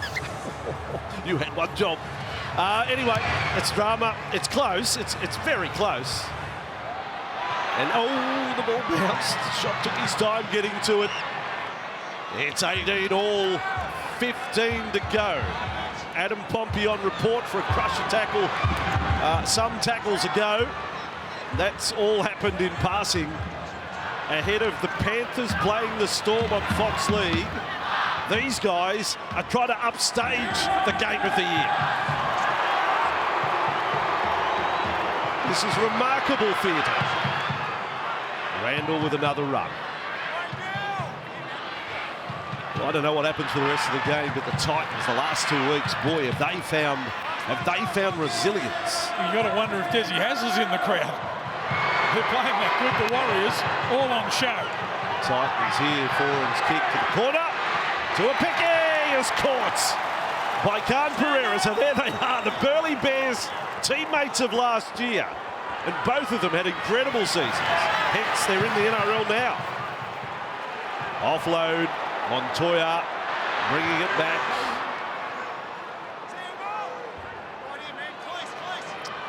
Speaker 2: You had one job. Anyway, it's drama. It's close. It's very close. And oh, the ball bounced. Shot took his time getting to it. It's 18 all, 15 to go. Adam Pompey on report for a crusher tackle some tackles ago. That's all happened in passing ahead of the Panthers playing the Storm on Fox League. These guys are trying to upstage the game of the year. This is remarkable theatre. Randall with another run. Well, I don't know what happens for the rest of the game, but the Titans, the last 2 weeks, boy, have they found resilience.
Speaker 1: You got to wonder if Desi Hazel's in the crowd. They're playing that good, the Warriors, all on show.
Speaker 2: Titans here, Foran's kick to the corner. To a Pickey is caught by Khan Pereira. So there they are, the Burleigh Bears, teammates of last year. And both of them had incredible seasons. Hence, they're in the NRL now. Offload, Montoya bringing it back.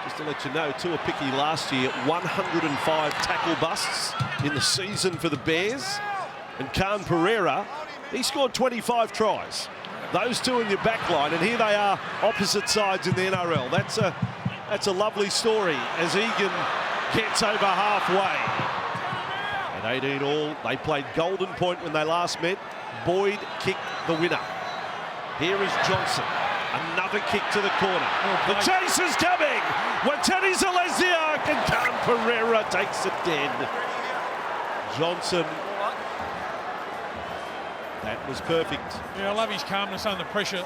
Speaker 2: Just to let you know, Tua Pickey last year, 105 tackle busts in the season for the Bears. And Khan Pereira, he scored 25 tries. Those two in your back line, and here they are, opposite sides in the NRL. That's a lovely story as Egan gets over halfway. At 18 all, they played Golden Point when they last met. Boyd kicked the winner. Here is Johnson. Another kick to the corner. The chase is coming. Watani Zaleziak and Khan Pereira takes it dead. Johnson. That was perfect.
Speaker 1: Yeah, I love his calmness under pressure.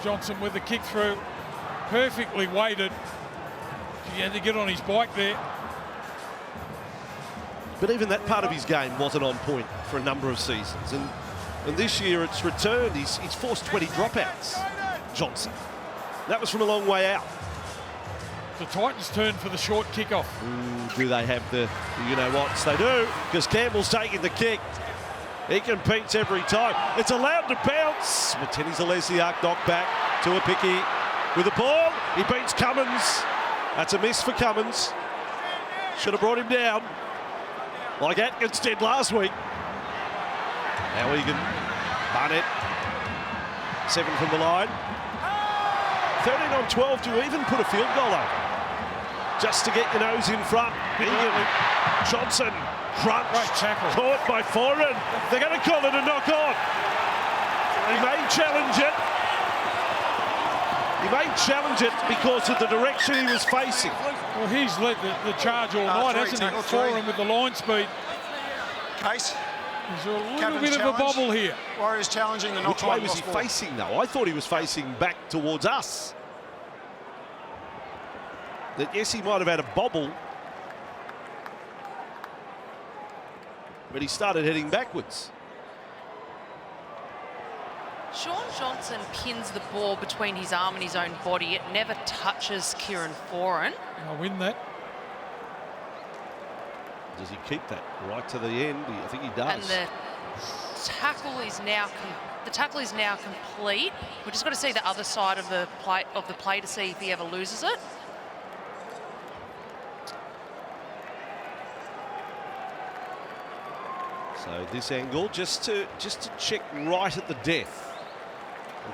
Speaker 1: Johnson with the kick through. Perfectly weighted. He had to get on his bike there.
Speaker 2: But even that part of his game wasn't on point for a number of seasons. And this year it's returned. He's forced 20 dropouts, Johnson. That was from a long way out.
Speaker 1: The Titans turn for the short kickoff.
Speaker 2: Ooh, do they have the you-know-whats? They do, because Campbell's taking the kick. He competes every time. It's allowed to bounce. Watani Zaleziak knocked back to a Pickey. with the ball. He beats Cummins. That's a miss for Cummins. Should have brought him down, like Atkins did last week. Now Egan, Barnett, 7 from the line. 13 on 12 to even put a field goal over. Just to get your nose in front. Egan, Johnson, crunch, caught by Foran. They're going to call it a knock on. He may challenge it. He may challenge it because of the direction he was facing.
Speaker 1: Well, he's led the charge all night, hasn't he? Foran with the line speed.
Speaker 4: Case.
Speaker 1: There's a little bit of a bobble here.
Speaker 4: Warriors challenging the knock-on.
Speaker 2: Which way was he facing, though? I thought he was facing back towards us. That yes, he might have had a bobble, but he started heading backwards.
Speaker 5: Sean Johnson pins the ball between his arm and his own body. It never touches Kieran Foran.
Speaker 1: I'll win that.
Speaker 2: Does he keep that right to the end? I think he does.
Speaker 5: And the tackle is now complete. We've just got to see the other side of the play to see if he ever loses it.
Speaker 2: So this angle, just to check right at the death.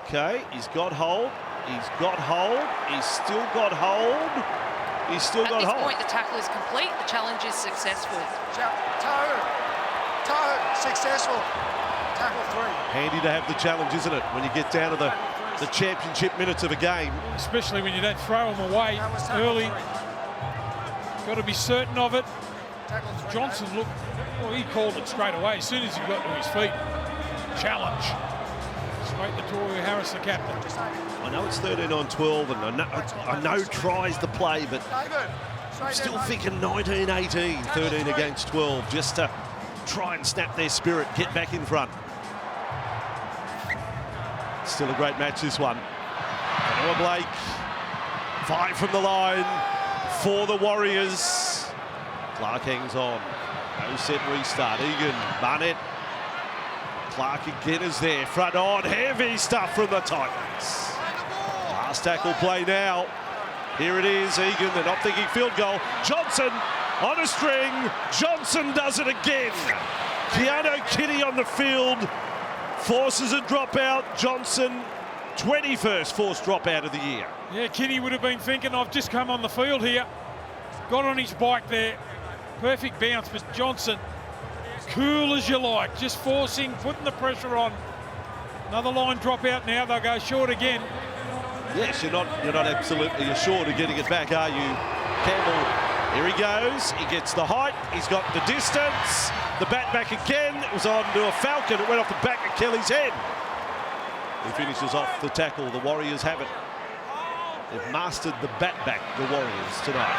Speaker 2: Okay, he's got hold. He's got hold. He's still got hold. He's still got hold.
Speaker 5: At this point, the tackle is complete. The challenge is successful.
Speaker 4: Toe, successful. Tackle 3.
Speaker 2: Handy to have the challenge, isn't it? When you get down to the championship minutes of a game.
Speaker 1: Especially when you don't throw them away early. Got to be certain of it. Johnson looked, well, he called it straight away as soon as he got to his feet. Challenge. Straight to Tory Harris, the captain.
Speaker 2: I know it's 13 on 12, and I know tries the play, but I'm still thinking 19-18, 13 against 12, just to try and snap their spirit, get back in front. Still a great match, this one. Noah Blake, 5 from the line for the Warriors. Clark hangs on. No set restart. Egan, Barnett. Clark again is there. Front on. Heavy stuff from the Titans. Last tackle play now. Here it is. Egan, they're not thinking field goal. Johnson on a string. Johnson does it again. Keanu Kitty on the field. Forces a dropout. Johnson, 21st forced dropout of the year.
Speaker 1: Yeah, Kitty would have been thinking, I've just come on the field here. Got on his bike there. Perfect bounce, but Johnson, cool as you like, just forcing, putting the pressure on. Another line drop out now, they'll go short again.
Speaker 2: Yes, you're not absolutely assured of getting it back, are you? Campbell, here he goes, he gets the height, he's got the distance, the bat back again, it was on to a Falcon, it went off the back of Kelly's head. He finishes off the tackle, the Warriors have it. They've mastered the bat back, the Warriors, tonight.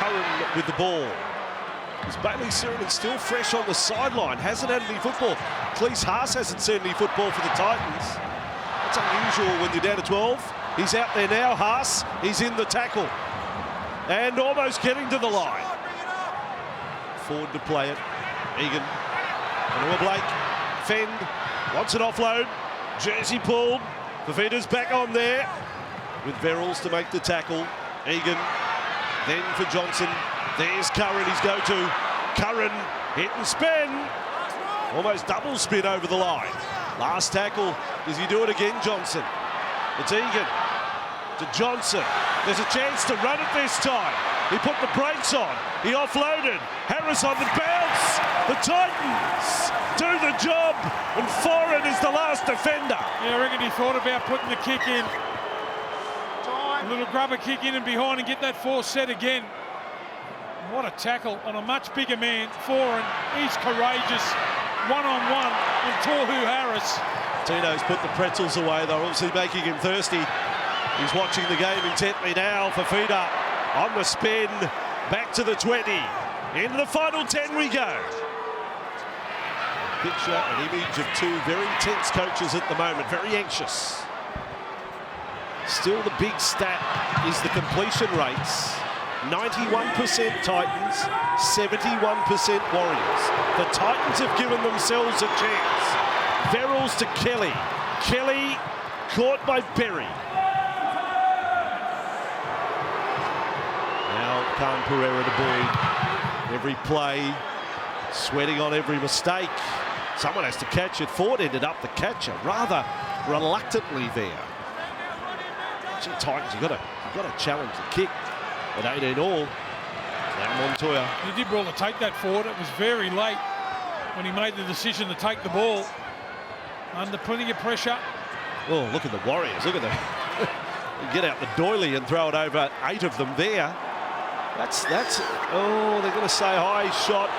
Speaker 2: Curran with the ball. Is Bailey Sirenen still fresh on the sideline? Hasn't had any football. Cleese Haas hasn't seen any football for the Titans. That's unusual when you're down to 12. He's out there now, Haas. He's in the tackle. And almost getting to the line. Forward to play it. Egan. Noah Blake. Fend. Wants an offload. Jersey pulled. Fafita's back on there. With Verrills to make the tackle. Egan. Then for Johnson. There's Curran, his go-to. Curran, hit and spin. Almost double spin over the line. Last tackle. Does he do it again, Johnson? It's Egan to Johnson. There's a chance to run it this time. He put the brakes on. He offloaded. Harris on the bounce. The Titans do the job. And Foran is the last defender.
Speaker 1: Yeah, I reckon he thought about putting the kick in. A little grubber kick in and behind and get that force set again. What a tackle on a much bigger man. Foran, he's courageous. One-on-one with Tohu Harris.
Speaker 2: Tino's put the pretzels away. They're obviously making him thirsty. He's watching the game intently now. Fafita on the spin. Back to the 20. Into the final 10 we go. Picture an image of two very tense coaches at the moment. Very anxious. Still the big stat is the completion rates. 91% Titans, 71% Warriors. The Titans have given themselves a chance. Verrills to Kelly. Kelly caught by Berry. Khan Pereira to Boyd. Every play, sweating on every mistake. Someone has to catch it. Ford ended up the catcher rather reluctantly there. Gee, Titans, you've got to challenge the kick at 18 all. Now Montoya.
Speaker 1: He did well to take that forward. It was very late when he made the decision to take the ball. Under plenty of pressure.
Speaker 2: Oh, look at the Warriors. Look at them. Get out the doily and throw it over 8 of them there. That's. Oh, they're going to say high shot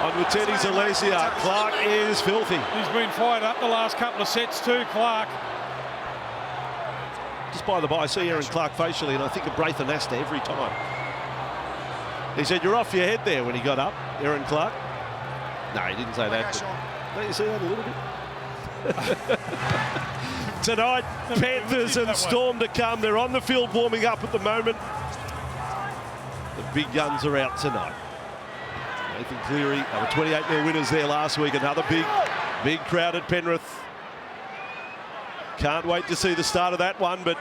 Speaker 2: on Watene Zalesia. Clark is filthy.
Speaker 1: He's been fired up the last couple of sets too, Clark.
Speaker 2: Just by the by, I see Aaron Clark facially, and I think of Braithen Nasta every time. He said, "You're off your head there," when he got up, Aaron Clark. No, he didn't say that. Don't you see that a little bit? Tonight, Panthers and Storm to come. They're on the field warming up at the moment. The big guns are out tonight. Nathan Cleary, they were 28-0 winners there last week. Another big crowd at Penrith. Can't wait to see the start of that one, but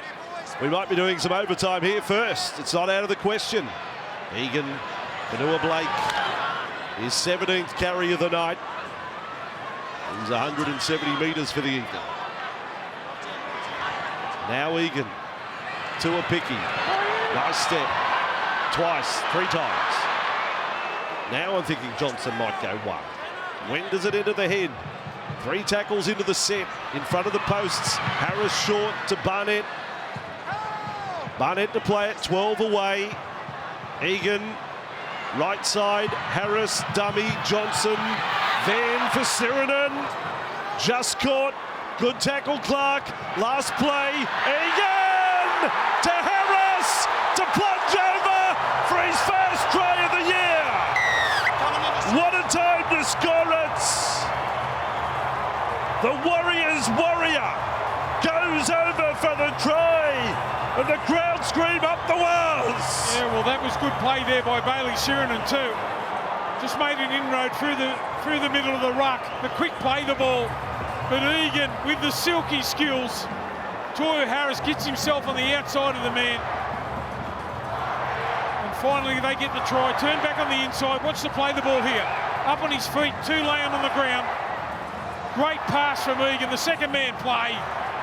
Speaker 2: we might be doing some overtime here first. It's not out of the question. Egan, Vanua Blake, his 17th carry of the night. He's 170 metres for the Eagle. Now Egan, Tuapiki, nice step, twice, 3 times. Now I'm thinking Johnson might go one. When does it enter the head? 3 tackles into the set, in front of the posts. Harris short to Barnett. Barnett to play it, 12 away. Egan, right side, Harris, dummy, Johnson. Then for Sirinen, just caught. Good tackle, Clark. Last play, Egan to Harris to plunge over for his first try of the year. What a time to score it! The Warriors' warrior goes over for the try, and the crowd scream up the walls.
Speaker 1: Yeah, well, that was good play there by Bailey Sirinen too. Just made an inroad through the middle of the ruck. The quick play the ball. But Egan, with the silky skills, Toru Harris gets himself on the outside of the man. And finally they get the try. Turn back on the inside. Watch the play the ball here. Up on his feet, 2 laying on the ground. Great pass from Egan. The second man play.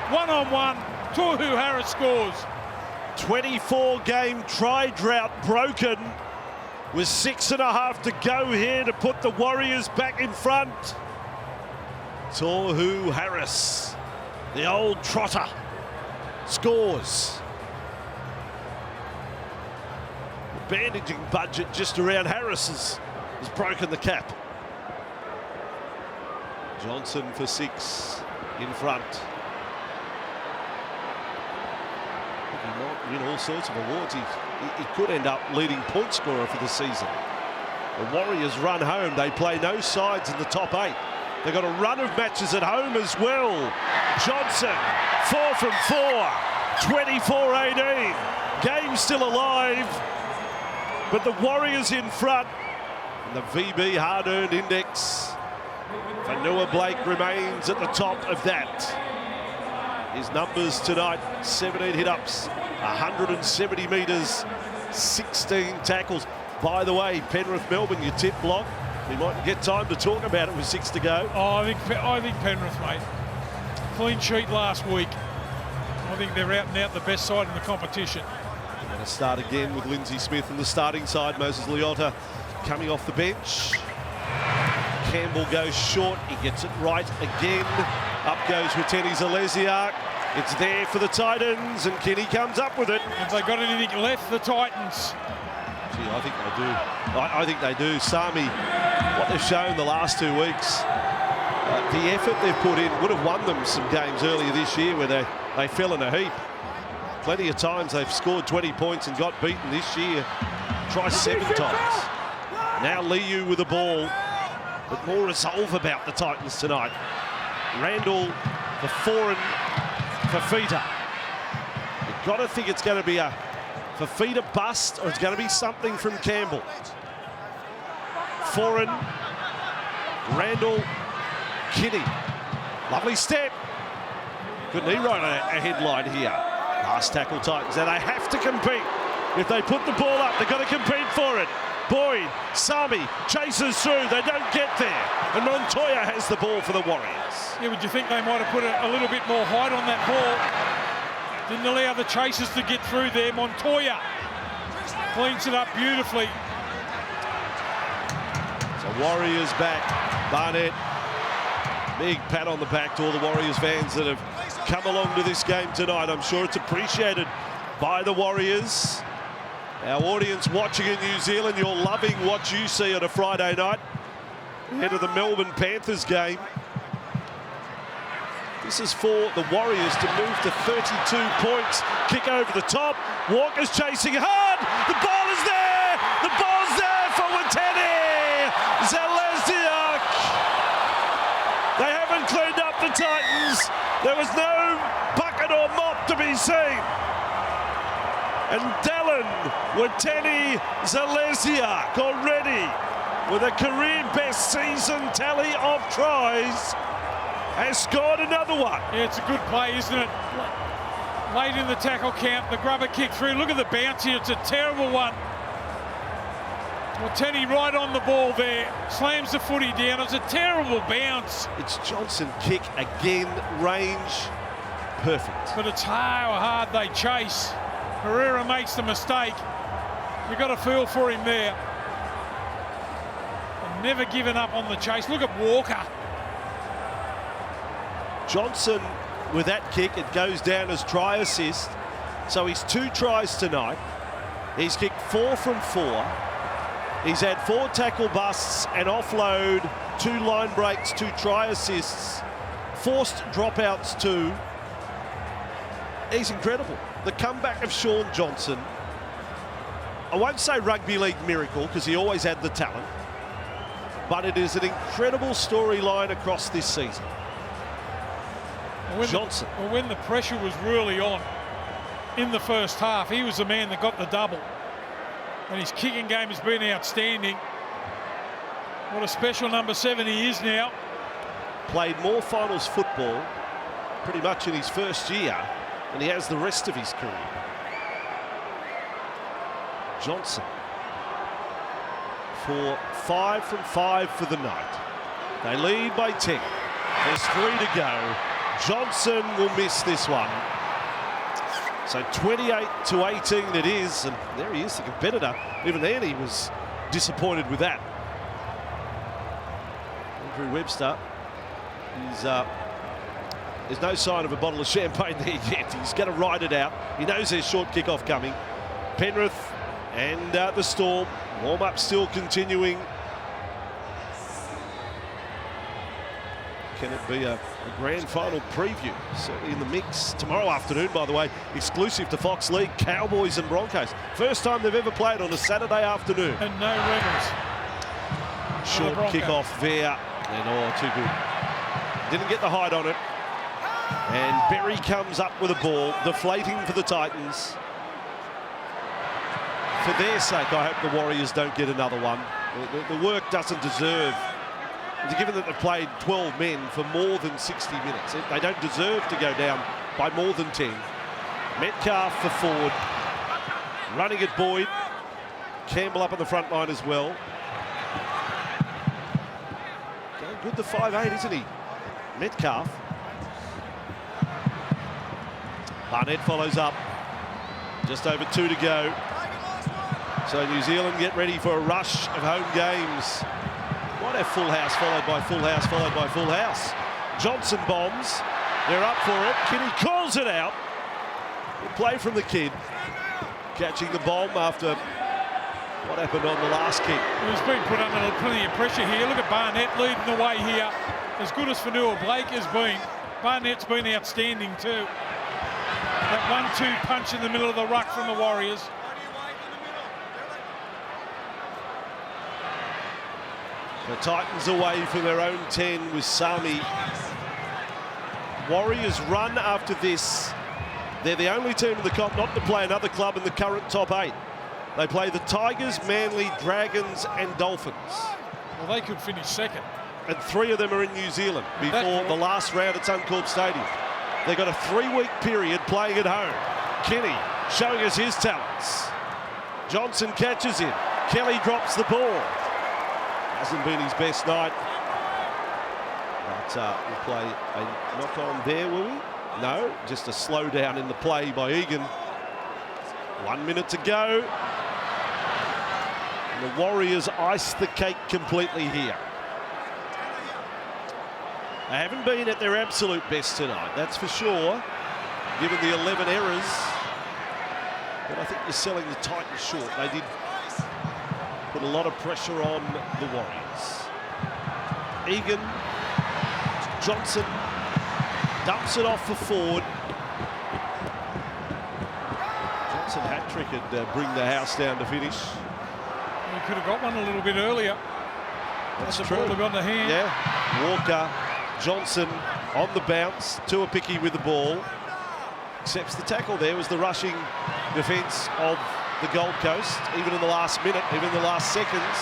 Speaker 1: 1-on-1. Toru Harris scores.
Speaker 2: 24-game try drought broken with 6.5 to go here to put the Warriors back in front. Tohu Harris, the old trotter, scores. The bandaging budget just around Harris has broken the cap. Johnson for 6 in front. He might win all sorts of awards. He could end up leading point scorer for the season. The Warriors run home. They play no sides in the top 8. They've got a run of matches at home as well. Johnson, 4 from 4, 24-18. Game still alive, but the Warriors in front. And the VB hard-earned index. Vanua Blake remains at the top of that. His numbers tonight, 17 hit-ups, 170 metres, 16 tackles. By the way, Penrith-Melbourne, your tip block. We might get time to talk about it with 6 to go.
Speaker 1: Oh, I think Penrith, mate. Clean sheet last week. I think they're out and out the best side in the competition.
Speaker 2: We're going to start again with Lindsay Smith on the starting side. Moses Leota coming off the bench. Campbell goes short. He gets it right again. Up goes Watene Zalesia. It's there for the Titans, and Kenny comes up with it.
Speaker 1: Have they got anything left, the Titans?
Speaker 2: Gee, I think they do. I think they do. Sami, what they've shown the last 2 weeks, the effort they've put in would have won them some games earlier this year where they fell in a heap. Plenty of times they've scored 20 points and got beaten this year. Try 7 times. Now Liu with the ball, but more resolve about the Titans tonight. Randall, the foreign Fafita. You've got to think it's going to be a Fafita bust, or it's going to be something from Campbell. Foreign, Randall, Kinney. Lovely step. Couldn't he ride a headline here? Last tackle Titans. Now they have to compete. If they put the ball up, they've got to compete for it. Boyd, Sami chases through. They don't get there. And Montoya has the ball for the Warriors.
Speaker 1: Yeah, would you think they might have put a little bit more height on that ball? Didn't allow the chasers to get through there. Montoya cleans it up beautifully.
Speaker 2: So Warriors back. Barnett. Big pat on the back to all the Warriors fans that have come along to this game tonight. I'm sure it's appreciated by the Warriors. Our audience watching in New Zealand, you're loving what you see on a Friday night ahead of the Melbourne Panthers game. This is for the Warriors to move to 32 points. Kick over the top. Walker's chasing hard. The ball is there. The ball's there for Watene. Zalesniak. They haven't cleaned up the Titans. There was no bucket or mop to be seen. And Dallin Watene Zalesniak already with a career best season tally of tries has scored another one.
Speaker 1: Yeah, it's a good play, isn't it? Late in the tackle count, the grubber kick through. Look at the bounce here. It's a terrible one. Watene right on the ball there. Slams the footy down. It's a terrible bounce.
Speaker 2: It's Johnson kick again, range perfect.
Speaker 1: But it's how hard they chase. Pereira makes the mistake. You've got to feel for him there. And never given up on the chase. Look at Walker.
Speaker 2: Johnson with that kick, it goes down as try assist. So he's 2 tries tonight. He's kicked 4 from 4. He's had 4 tackle busts, an offload, 2 line breaks, 2 try assists, forced dropouts 2. He's incredible. The comeback of Sean Johnson, I won't say rugby league miracle because he always had the talent, but it is an incredible storyline across this season. Johnson.
Speaker 1: When the pressure was really on in the first half, he was the man that got the double. And his kicking game has been outstanding. What a special number 7 he is now.
Speaker 2: Played more finals football pretty much in his first year than he has the rest of his career. Johnson for 5 from 5 for the night. They lead by 10. There's 3 to go. Johnson will miss this one. So 28-18 it is, and there he is, the competitor. Even then he was disappointed with that. Andrew Webster, there's no sign of a bottle of champagne there yet. He's going to ride it out. He knows there's short kick-off coming. Penrith and the Storm, warm-up still continuing. Can it be a grand final preview? Certainly in the mix. Tomorrow afternoon, by the way, exclusive to Fox League, Cowboys and Broncos. First time they've ever played on a Saturday afternoon.
Speaker 1: And no Rebels.
Speaker 2: Short kick-off there. And oh, too good. Didn't get the height on it. And Berry comes up with a ball, deflating for the Titans. For their sake, I hope the Warriors don't get another one. The work doesn't deserve, given that they've played 12 men for more than 60 minutes. They don't deserve to go down by more than 10. Metcalf for Ford. Running at Boyd. Campbell up on the front line as well. Going good the 5'8", isn't he? Metcalf. Barnett follows up. Just over 2 to go. So New Zealand get ready for a rush of home games. What a full house, followed by full house, followed by full house. Johnson bombs. They're up for it. Kinney calls it out. Good play from the kid. Catching the bomb after what happened on the last kick.
Speaker 1: He's been put under plenty of pressure here. Look at Barnett leading the way here. As good as Fanua Blake has been, Barnett's been outstanding too. That 1-2 punch in the middle of the ruck from the Warriors.
Speaker 2: The Titans away from their own 10 with Sami. Warriors run after this. They're the only team in the comp not to play another club in the current top 8. They play the Tigers, Manly, Dragons and Dolphins.
Speaker 1: Well, they could finish second.
Speaker 2: And 3 of them are in New Zealand before the last round at Suncorp Stadium. They've got a 3-week period playing at home. Kinney showing us his talents. Johnson catches him. Kelly drops the ball. Hasn't been his best night. But we'll play a knock on there, will we? No, just a slowdown in the play by Egan. 1 minute to go. And the Warriors ice the cake completely here. They haven't been at their absolute best tonight, that's for sure, given the 11 errors. But I think you're selling the Titans short. They did put a lot of pressure on the Warriors. Egan, Johnson dumps it off for Ford. Johnson hat-trick and bring the house down to finish.
Speaker 1: He could have got one a little bit earlier.
Speaker 2: That's
Speaker 1: the
Speaker 2: true.
Speaker 1: ball had gone to hand.
Speaker 2: Yeah, Walker, Johnson on the bounce. Tuapicky with the ball. Accepts the tackle. There was the rushing defence of the Gold Coast, even in the last minute, even in the last seconds.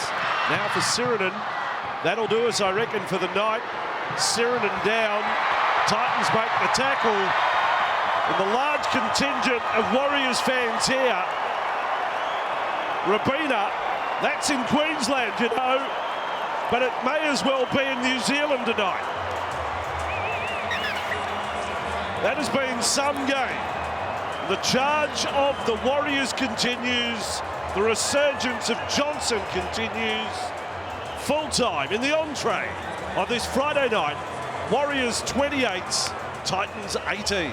Speaker 2: Now for Sirinen. That'll do us, I reckon, for the night. Sirinen down. Titans make the tackle. And the large contingent of Warriors fans here. Rabina, that's in Queensland, you know, but it may as well be in New Zealand tonight. That has been some game. The charge of the Warriors continues. The resurgence of Johnson continues. Full time in the entree of this Friday night. Warriors 28, Titans 18.